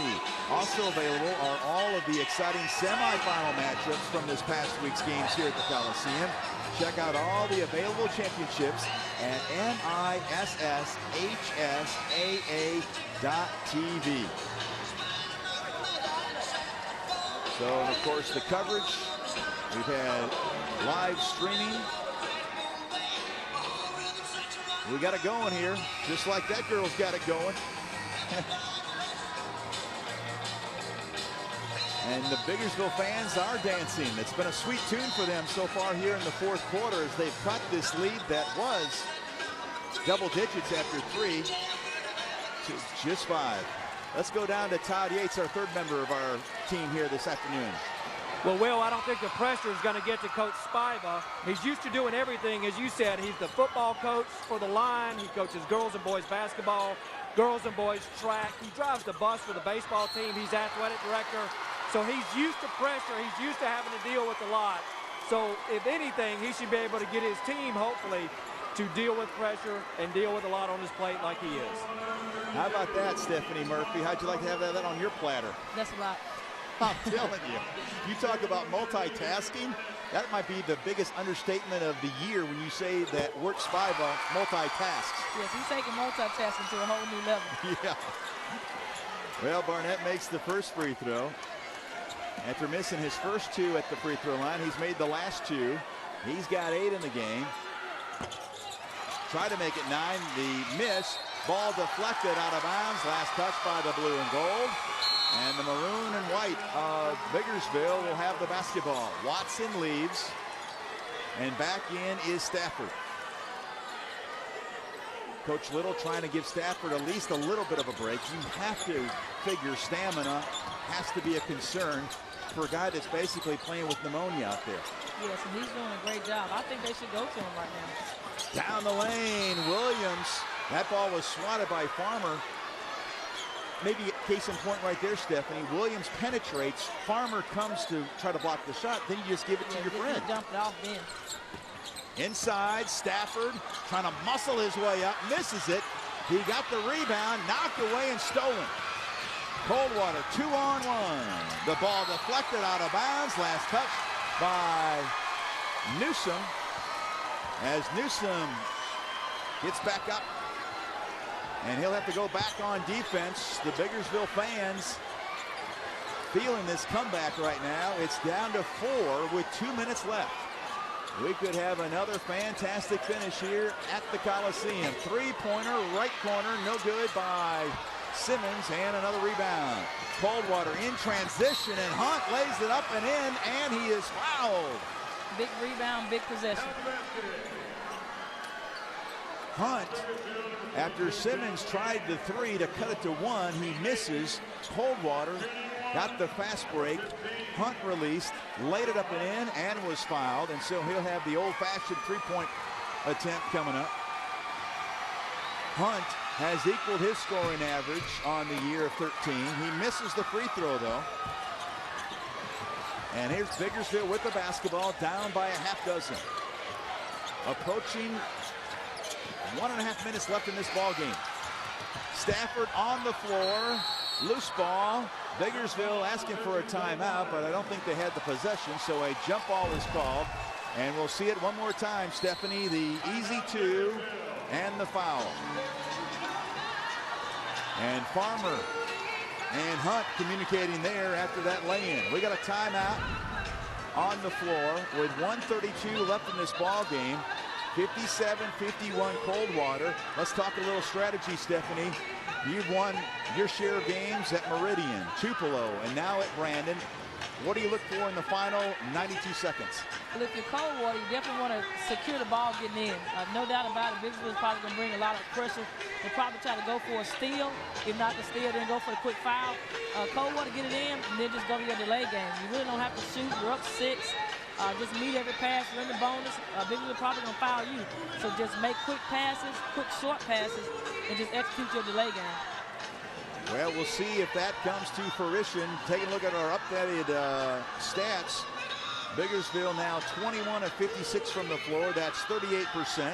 Also available are all of the exciting semifinal matchups from this past week's games here at the Coliseum. Check out all the available championships at MHSAA.TV. So, and of course, the coverage. We've had live streaming. We got it going here, just like that girl's got it going. And the Biggersville fans are dancing. It's been a sweet tune for them so far here in the fourth quarter as they've cut this lead that was double digits after 3 to just 5. Let's go down to Todd Yates, our third member of our team here this afternoon. Well, Will, I don't think the pressure is going to get to Coach Spiva. He's used to doing everything, as you said. He's the football coach for the line. He coaches girls and boys basketball, girls and boys track. He drives the bus for the baseball team. He's athletic director. So he's used to pressure. He's used to having to deal with a lot. So if anything, he should be able to get his team, hopefully, to deal with pressure and deal with a lot on his plate like he is. How about that, Stephanie Murphy? How'd you like to have that on your platter? That's a lot. I'm telling you. You talk about multitasking. That might be the biggest understatement of the year when you say that Wirt Spiva multitasks. Yes, he's taking multitasking to a whole new level. Yeah. Well, Barnett makes the first free throw. After missing his first 2 at the free throw line, he's made the last 2. He's got 8 in the game. Try to make it 9. The miss. Ball deflected out of bounds. Last touch by the blue and gold. And the maroon and white of Biggersville will have the basketball. Watson leaves. And back in is Stafford. Coach Little trying to give Stafford at least a little bit of a break. You have to figure stamina has to be a concern for a guy that's basically playing with pneumonia out there. Yes, and he's doing a great job. I think they should go to him right now. Down the lane, Williams. That ball was swatted by Farmer. Maybe case in point right there, Stephanie. Williams penetrates. Farmer comes to try to block the shot. Then you just give it to your friend. Dump it off then. Inside, Stafford trying to muscle his way up. Misses it. He got the rebound, knocked away and stolen. Coldwater 2-on-1. The ball deflected out of bounds. Last touch by Newsom. As Newsom gets back up. And he'll have to go back on defense. The Biggersville fans feeling this comeback right now. It's down to 4 with 2 minutes left. We could have another fantastic finish here at the Coliseum. Three-pointer, right corner, no good by Simmons, and another rebound. Coldwater in transition, and Hunt lays it up and in, and he is fouled. Big rebound, big possession. Hunt, after Simmons tried the 3 to cut it to 1, he misses. Coldwater got the fast break. Hunt released, laid it up and in, and was fouled. And so he'll have the old-fashioned three-point attempt coming up. Hunt has equaled his scoring average on the year of 13. He misses the free throw, though. And here's Biggersville with the basketball, down by a half dozen. Approaching 1.5 minutes left in this ball game. Stafford on the floor, loose ball. Biggersville asking for a timeout, but I don't think they had the possession, so a jump ball is called. And we'll see it one more time, Stephanie. The easy 2 and the foul. And Farmer and Hunt communicating there after that lay-in. We got a timeout on the floor with 1:32 left in this ball game. 57-51 Coldwater. Let's talk a little strategy, Stephanie. You've won your share of games at Meridian, Tupelo, and now at Brandon. What do you look for in the final 92 seconds? Look, at Coldwater, you definitely want to secure the ball getting in. No doubt about it, Biggersville is probably going to bring a lot of pressure. They'll probably try to go for a steal. If not the steal, then go for the quick foul. Coldwater get it in, and then just go to your delay game. You really don't have to shoot. You're up 6. just meet every pass, run the bonus. Biggersville probably going to foul you. So just make quick passes, quick short passes, and just execute your delay game. Well, we'll see if that comes to fruition. Taking a look at our updated stats. Biggersville now 21 of 56 from the floor. That's 38%.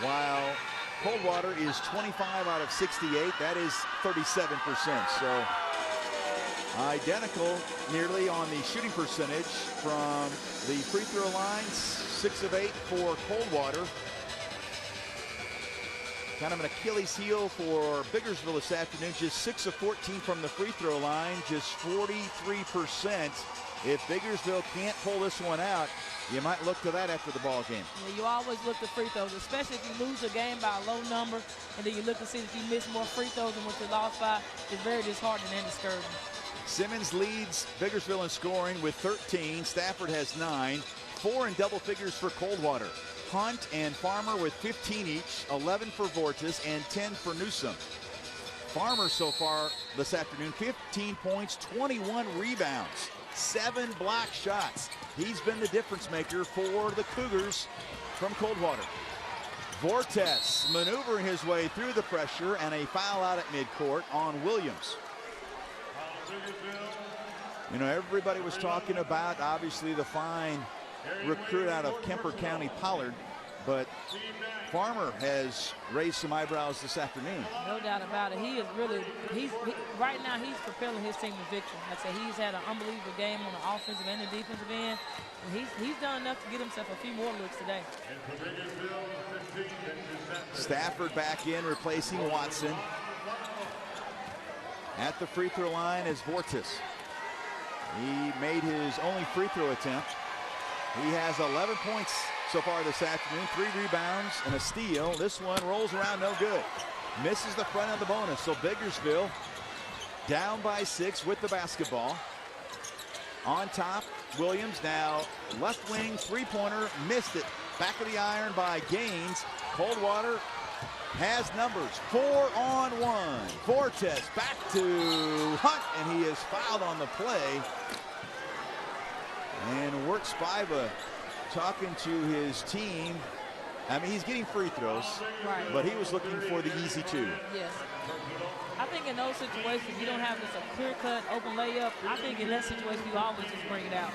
While Coldwater is 25 out of 68. That is 37%. So identical nearly on the shooting percentage from the free throw lines. 6 of 8 for Coldwater. Kind of an Achilles heel for Biggersville this afternoon. Just 6 of 14 from the free throw line. Just 43%. If Biggersville can't pull this one out, you might look to that after the ball game. Yeah, you always look to free throws, especially if you lose a game by a low number, and then you look to see if you miss more free throws than what you lost by. It's very disheartening and discouraging. Simmons leads Biggersville in scoring with 13. Stafford has 9. 4 in double figures for Coldwater. Hunt and Farmer with 15 each, 11 for Vortis and 10 for Newsom. Farmer so far this afternoon, 15 points, 21 rebounds, 7 block shots. He's been the difference maker for the Cougars from Coldwater. Vortis maneuvering his way through the pressure, and a foul out at midcourt on Williams. You know, everybody was talking about, obviously, the fine recruit out of Kemper County, Pollard, but Farmer has raised some eyebrows this afternoon. No doubt about it. He is really, right now he's propelling his team to victory. Like I say, he's had an unbelievable game on the offensive and the defensive end. And he's done enough to get himself a few more looks today. Stafford back in, replacing Watson. At the free throw line is Vortis. He made his only free throw attempt. He has 11 points so far this afternoon, 3 rebounds and a steal. This one rolls around no good. Misses the front of the bonus. So Biggersville down by 6 with the basketball. On top, Williams now left wing three-pointer, missed it. Back of the iron by Gaines. Coldwater has numbers, 4-on-1. Vortis back to Hunt, and he is fouled on the play. And Wirt Spiva talking to his team. I mean, he's getting free throws, right, but he was looking for the easy 2. Yes. I think in those situations, you don't have just a clear-cut open layup. I think in that situation, you always just bring it out.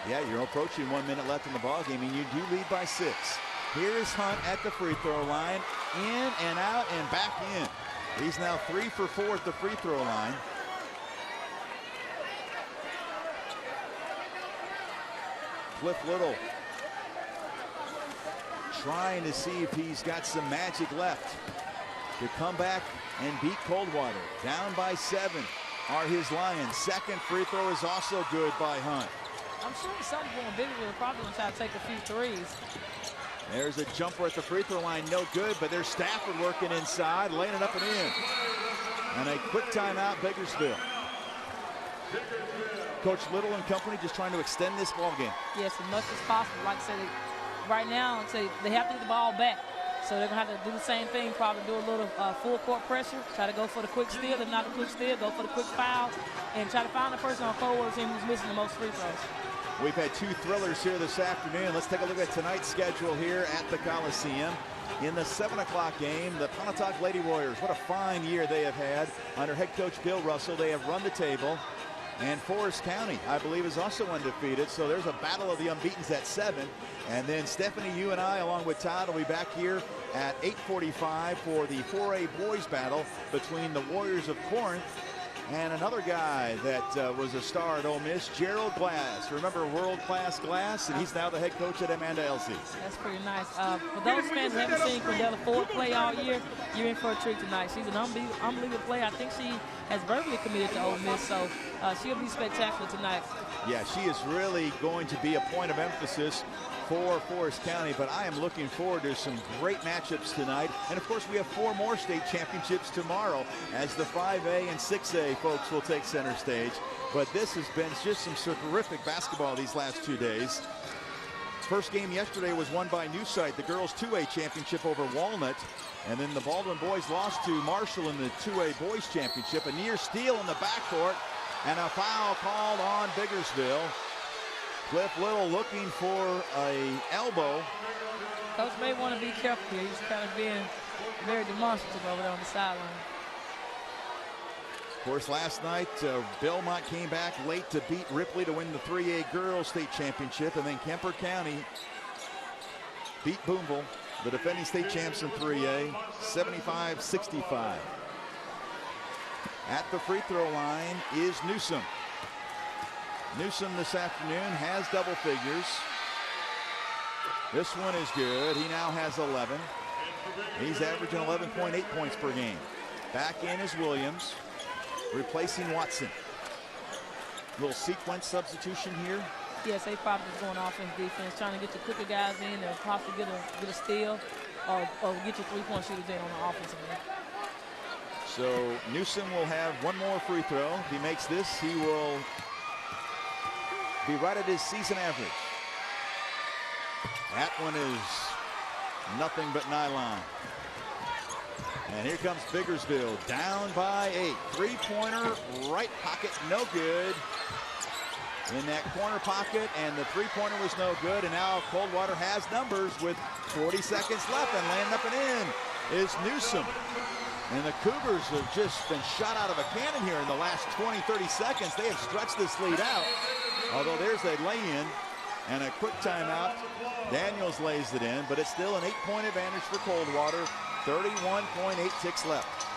Yeah, you're approaching 1 minute left in the ball game, and you do lead by 6. Here is Hunt at the free throw line, in and out and back in. He's now 3 for 4 at the free throw line. Cliff Little trying to see if he's got some magic left to come back and beat Coldwater. Down by 7 are his Lions. Second free throw is also good by Hunt. I'm sure at some point Biggersville probably going to try to take a few threes. There's a jumper at the free throw line, no good, but there's Stafford working inside, laying it up and in. And a quick timeout, Biggersville. Coach Little and company just trying to extend this ball game. Yes, as much as possible. Like I said, right now, they have to get the ball back. So they're going to have to do the same thing, probably do a little full court pressure, try to go for the quick steal. If not a quick steal, go for the quick foul, and try to find the person on Coldwater's team who's missing the most free throws. We've had 2 thrillers here this afternoon. Let's take a look at tonight's schedule here at the Coliseum. In the 7 o'clock game, the Pontotoc Lady Warriors, what a fine year they have had. Under head coach Bill Russell, they have run the table. And Forest County, I believe, is also undefeated. So there's a battle of the unbeatens at 7. And then Stephanie, you and I, along with Todd, will be back here at 8:45 for the 4A boys battle between the Warriors of Corinth and another guy that was a star at Ole Miss, Gerald Glass. Remember world-class Glass? And he's now the head coach at Amanda Elsie. That's pretty nice. For those fans who haven't seen Cordella Ford play all year, you're in for a treat tonight. She's an unbelievable player. I think she has verbally committed to Ole Miss, so she'll be spectacular tonight. Yeah, she is really going to be a point of emphasis for Forest County, but I am looking forward to some great matchups tonight. And of course, we have 4 more state championships tomorrow as the 5A and 6A folks will take center stage. But this has been just some terrific basketball these last 2 days. First game yesterday was won by New Site, the girls 2A championship over Walnut. And then the Baldwin boys lost to Marshall in the 2A boys championship. A near steal in the backcourt and a foul called on Biggersville. Cliff Little looking for a elbow. Coach may want to be careful here. He's kind of being very demonstrative over there on the sideline. Of course, last night, Belmont came back late to beat Ripley to win the 3A Girls State Championship, and then Kemper County beat Boonville, the defending state champs in 3A, 75-65. At the free throw line is Newsom. Newsom this afternoon has double figures. This one is good. He now has 11. He's averaging 11.8 points per game. Back in is Williams, replacing Watson. Little sequence substitution here. Yes, they probably just going offense, defense, trying to get your quicker guys in and possibly get a steal or get your three-point shooters in on the offensive end. So Newsom will have one more free throw. If he makes this, he will be right at his season average. That one is nothing but nylon. And here comes Biggersville, down by 8. Three-pointer, right pocket, no good. In that corner pocket, and the three-pointer was no good. And now Coldwater has numbers with 40 seconds left, and laying up and in is Newsom. And the Cougars have just been shot out of a cannon here in the last 20, 30 seconds. They have stretched this lead out. Although there's a lay-in and a quick timeout. Daniels lays it in, but it's still an 8-point advantage for Coldwater. 31.8 ticks left.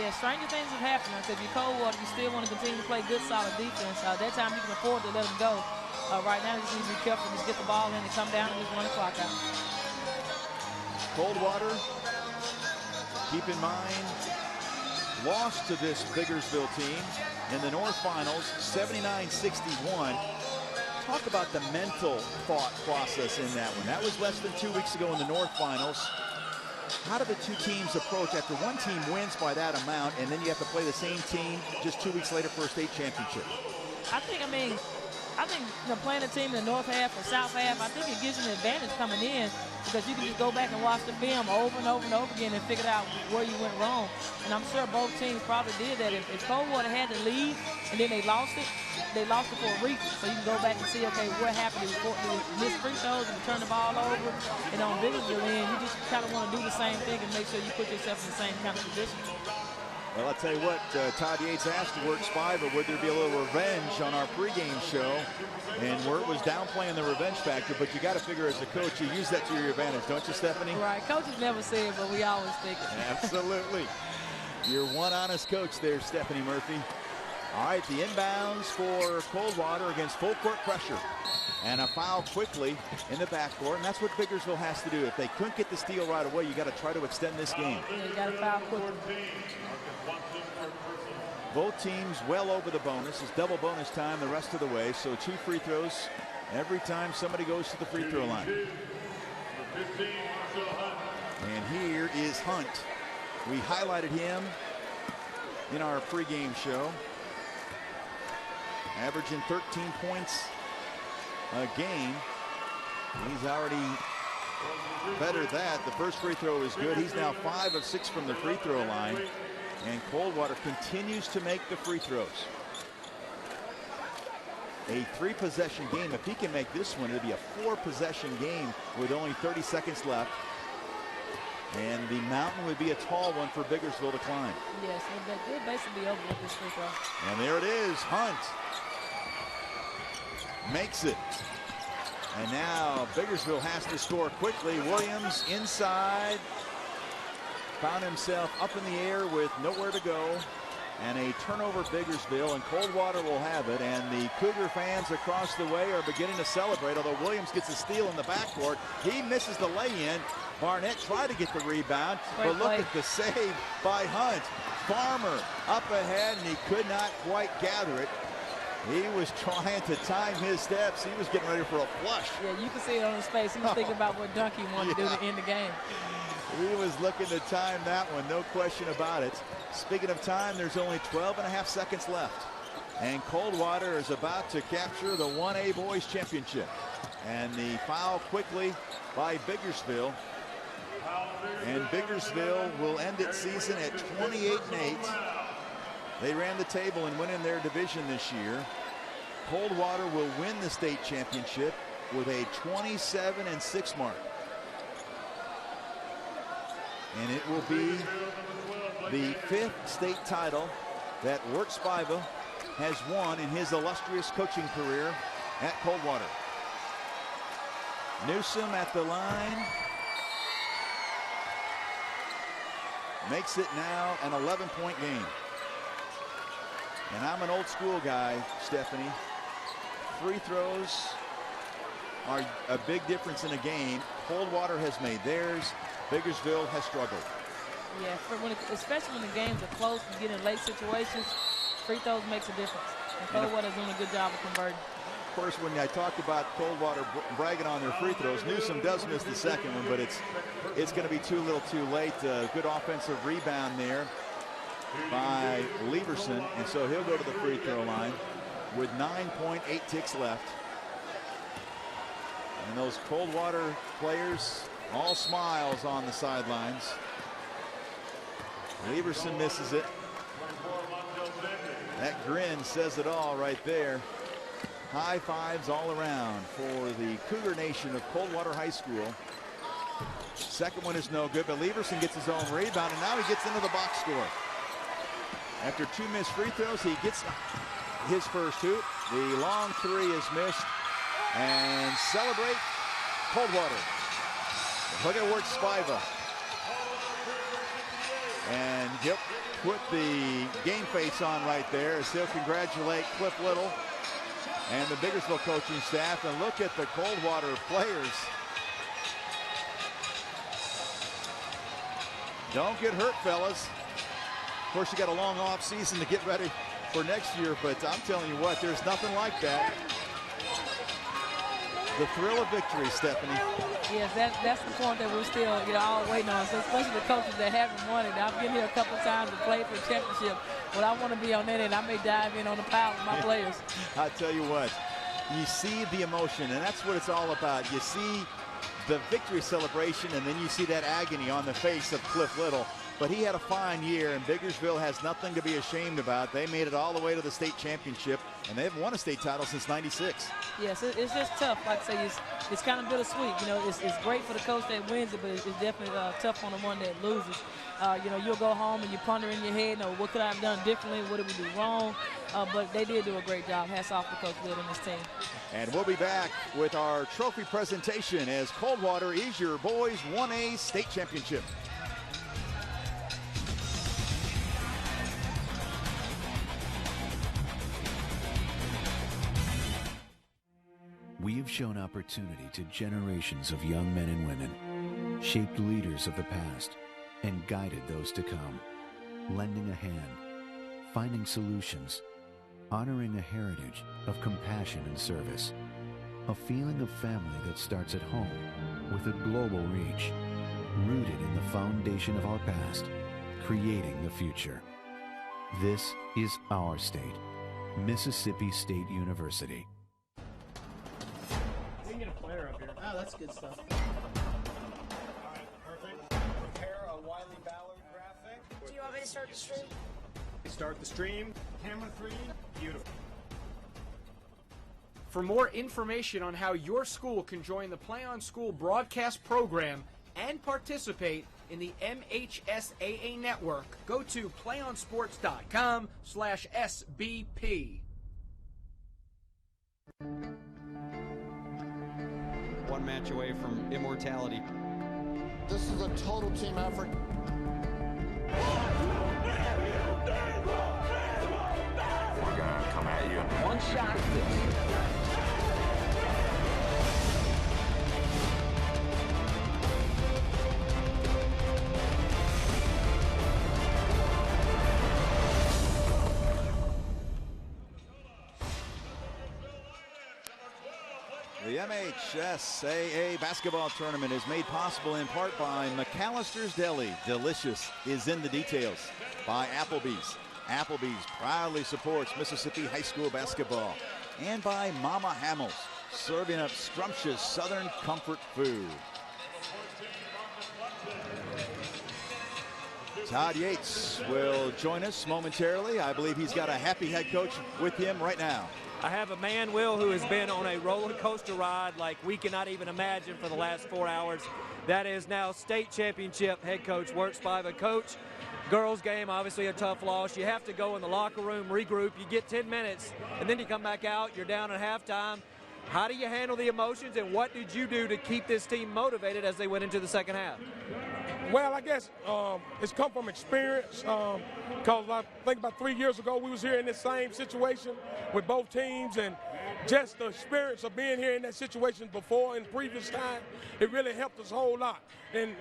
Yeah, stranger things have happened. Because if you're Coldwater, you still want to continue to play good, solid defense. That time you can afford to let them go. Right now, you just need to be careful. Just get the ball in and come down and just run the clock out. Coldwater, keep in mind, lost to this Biggersville team in the North Finals, 79-61. Talk about the mental thought process in that one. That was less than 2 weeks ago in the North Finals. How do the two teams approach after one team wins by that amount, and then you have to play the same team just 2 weeks later for a state championship? I think playing a team in the north half or south half, I think it gives you an advantage coming in because you can just go back and watch the film over and over and over again and figure out where you went wrong. And I'm sure both teams probably did that. If Coldwater had the lead and then they lost it for a reason. So you can go back and see, okay, what happened? Did we miss free throws and turn the ball over? And on Biggersville end, you just kind of want to do the same thing and make sure you put yourself in the same kind of position. Well, I'll tell you what, Todd Yates asked to work Spy, but would there be a little revenge on our pregame show? And Wirt was downplaying the revenge factor, but you got to figure as a coach, you use that to your advantage, don't you, Stephanie? Right, coaches never say it, but we always think it. Absolutely. You're one honest coach there, Stephanie Murphy. All right, the inbounds for Coldwater against full court pressure. And a foul quickly in the backcourt, and that's what Biggersville has to do. If they couldn't get the steal right away, you got to try to extend this game. Yeah, you got to foul quickly. Both teams well over the bonus. It's double bonus time the rest of the way, so 2 free throws every time somebody goes to the free throw line. And here is Hunt. We highlighted him in our pregame show. Averaging 13 points a game. He's already bettered that. The first free throw is good. He's now 5 of 6 from the free throw line. And Coldwater continues to make the free throws. A 3-possession game. If he can make this one, it'll be a 4-possession game with only 30 seconds left. And the mountain would be a tall one for Biggersville to climb. Yes, they'll basically be over with this free throw. And there it is. Hunt makes it. And now Biggersville has to score quickly. Williams inside. Found himself up in the air with nowhere to go. And a turnover Biggersville, and Coldwater will have it. And the Cougar fans across the way are beginning to celebrate, although Williams gets a steal in the backcourt. He misses the lay-in. Barnett tried to get the rebound, but look at the save by Hunt. Farmer up ahead, and he could not quite gather it. He was trying to time his steps. He was getting ready for a flush. Yeah, you can see it on his face. He was thinking about what dunk he wanted to do to end the game. He was looking to time that one, no question about it. Speaking of time, there's only 12.5 seconds left. And Coldwater is about to capture the 1A Boys Championship. And the foul quickly by Biggersville. And Biggersville will end its season at 28-8. They ran the table and went in their division this year. Coldwater will win the state championship with a 27-6 mark. And it will be the 5th state title that Wirt Spiva has won in his illustrious coaching career at Coldwater. Newsom at the line. Makes it now an 11-point game. And I'm an old school guy, Stephanie. Free throws are a big difference in a game. Coldwater has made theirs. Biggersville has struggled. Yeah, especially when the games are close and get in late situations, free throws makes a difference. And Coldwater's doing a good job of converting. Of course, when I talked about Coldwater bragging on their free throws, Newsom does miss the second one, but it's going to be too little too late. Good offensive rebound there by Leverson, and so he'll go to the free throw line with 9.8 ticks left. And those Coldwater players all smiles on the sidelines. Leverson misses it. That grin says it all right there. High fives all around for the Cougar Nation of Coldwater High School. Second one is no good, but Leverson gets his own rebound, and now he gets into the box score. After 2 missed free throws, he gets his first hoop. The long three is missed. And celebrate Coldwater. Look at Wirt Spiva. And he'll put the game face on right there as he'll congratulate Cliff Little and the Biggersville coaching staff. And look at the Coldwater players. Don't get hurt, fellas. Of course, you got a long off season to get ready for next year, but I'm telling you what, there's nothing like that. The thrill of victory, Stephanie. Yes, that's the point that we're still, all waiting on. So especially the coaches that haven't won it. I've been here a couple of times to play for a championship, but I want to be on that end. I may dive in on the pile with my players. I tell you what, you see the emotion, and that's what it's all about. You see the victory celebration, and then you see that agony on the face of Cliff Little. But he had a fine year, and Biggersville has nothing to be ashamed about. They made it all the way to the state championship, and they haven't won a state title since '96. Yes, it's just tough. Like I say, it's kind of bittersweet. It's great for the coach that wins it, but it's definitely tough on the one that loses. You'll go home and you ponder in your head, what could I have done differently? What did we do wrong? But they did do a great job. Hats off to Coach Wood and his team. And we'll be back with our trophy presentation as Coldwater is your boys 1A state championship. We have shown opportunity to generations of young men and women, shaped leaders of the past, and guided those to come, lending a hand, finding solutions, honoring a heritage of compassion and service, a feeling of family that starts at home with a global reach, rooted in the foundation of our past, creating the future. This is our state, Mississippi State University. Oh, that's good stuff. Perfect. Prepare a Wiley Ballard graphic. Do you want me to start the stream? Start the stream. Camera 3. Beautiful. For more information on how your school can join the Play on School broadcast program and participate in the MHSAA network, go to playonsports.com/SBP. One match away from immortality. This is a total team effort. We're gonna come at you. One shot at this. The MHSAA basketball tournament is made possible in part by McAllister's Deli. Delicious is in the details. By Applebee's. Applebee's proudly supports Mississippi high school basketball. And by Mama Hamill's, serving up scrumptious Southern comfort food. Todd Yates will join us momentarily. I believe he's got a happy head coach with him right now. I have a man, Will, who has been on a roller coaster ride like we cannot even imagine for the last 4 hours. That is now state championship head coach Wirt Spiva. Coach, girls game, obviously a tough loss. You have to go in the locker room, regroup. You get 10 minutes, and then you come back out. You're down at halftime. How do you handle the emotions, and what did you do to keep this team motivated as they went into the second half? Well, I guess it's come from experience because I think about 3 years ago we was here in this same situation with both teams, and just the experience of being here in that situation before in previous time, it really helped us a whole lot. And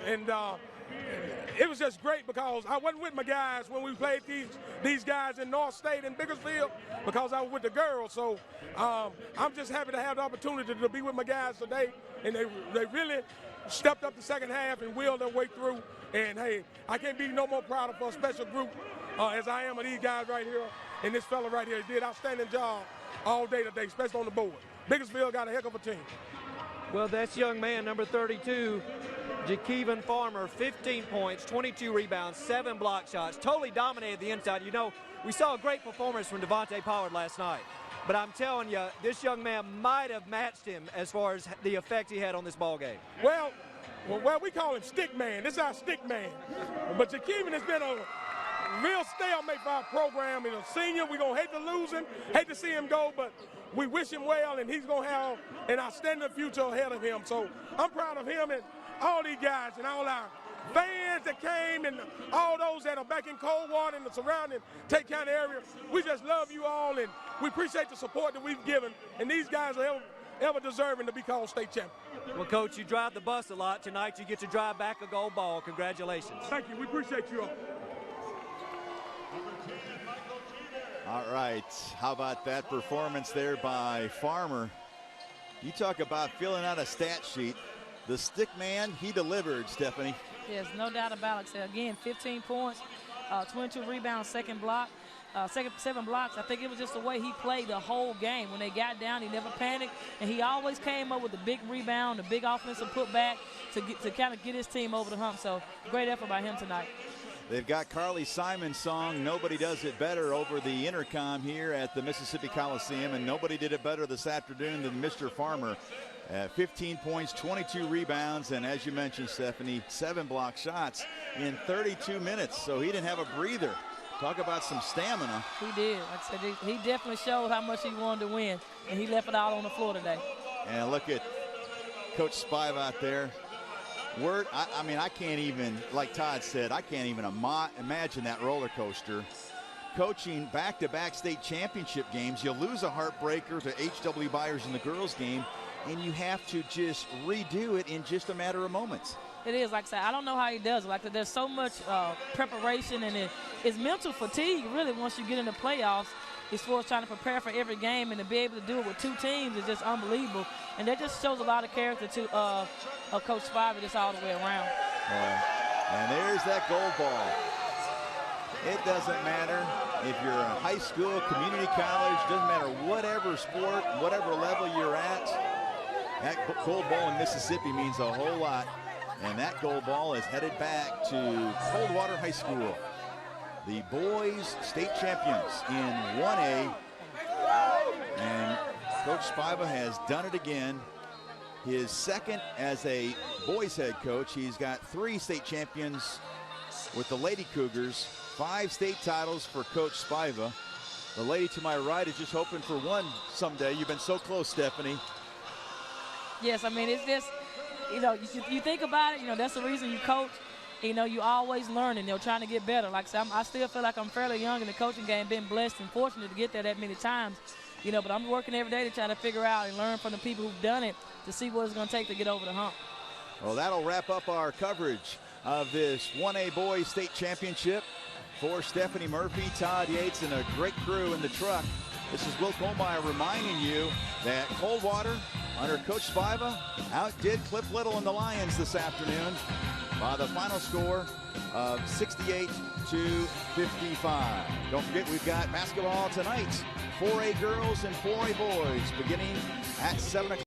it was just great because I wasn't with my guys when we played these guys in North State and Biggersville because I was with the girls. So I'm just happy to have the opportunity to be with my guys today, and they really stepped up the second half and willed their way through. And, hey, I can't be no more prouder for a special group as I am of these guys right here and this fella right here. He did an outstanding job all day today, especially on the board. Biggersville got a heck of a team. Well, that's young man, number 32, Jakeven Farmer, 15 points, 22 rebounds, 7 block shots, totally dominated the inside. You know, we saw a great performance from Devontae Pollard last night. But I'm telling you, this young man might have matched him as far as the effect he had on this ball game. Well, we call him Stick Man. This is our Stick Man. But Jakeven has been a real stalemate for our program. He's a senior. We're going to hate to lose him, hate to see him go, but we wish him well, and he's going to have an outstanding future ahead of him. So I'm proud of him and all these guys and all our fans that came and all those that are back in Coldwater and the surrounding Tate County area. We just love you all, and we appreciate the support that we've given. And these guys are ever deserving to be called state champion. Well, Coach, you drive the bus a lot. Tonight you get to drive back a gold ball. Congratulations. Thank you. We appreciate you all. All right. How about that performance there by Farmer? You talk about filling out a stat sheet. The Stick Man, he delivered, Stephanie. Yes, no doubt about it. Again, 15 points, 22 rebounds, 7 blocks. I think it was just the way he played the whole game. When they got down, he never panicked, and he always came up with a big rebound, a big offensive putback to kind of get his team over the hump. So great effort by him tonight. They've got Carly Simon's song, Nobody Does It Better, over the intercom here at the Mississippi Coliseum, and nobody did it better this afternoon than Mr. Farmer. 15 points, 22 rebounds, and as you mentioned, Stephanie, 7 block shots in 32 minutes. So he didn't have a breather. Talk about some stamina. He did. Like I said, he definitely showed how much he wanted to win, and he left it all on the floor today. And look at Coach Spiva out there. Wirt, I mean, I can't even, like Todd said, I can't even imagine that roller coaster. Coaching back-to-back state championship games, you lose a heartbreaker to H.W. Byers in the girls' game, and you have to just redo it in just a matter of moments. It is, like I said, I don't know how he does it. Like, there's so much preparation, and it's mental fatigue, really, once you get in the playoffs. As far as trying to prepare for every game and to be able to do it with 2 teams is just unbelievable. And that just shows a lot of character to Coach Spiva just all the way around. And there's that gold ball. It doesn't matter if you're a high school, community college, doesn't matter whatever sport, whatever level you're at. That gold ball in Mississippi means a whole lot. And that gold ball is headed back to Coldwater High School. The boys state champions in 1A. And Coach Spiva has done it again. His second as a boys head coach. He's got 3 state champions with the Lady Cougars, 5 state titles for Coach Spiva. The lady to my right is just hoping for one someday. You've been so close, Stephanie. Yes, I mean, it's just, you know, you think about it, you know, that's the reason you coach. You know, you always learning, trying to get better. Like I said, I still feel like I'm fairly young in the coaching game, been blessed and fortunate to get there that many times. You know, but I'm working every day to try to figure out and learn from the people who've done it to see what it's going to take to get over the hump. Well, that'll wrap up our coverage of this 1A Boys State Championship. For Stephanie Murphy, Todd Yates, and a great crew in the truck, this is Will Colmeyer reminding you that Coldwater, under Coach Spiva, outdid Cliff Little and the Lions this afternoon by the final score of 68-55. Don't forget, we've got basketball tonight, 4A girls and 4A boys, beginning at 7 o'clock.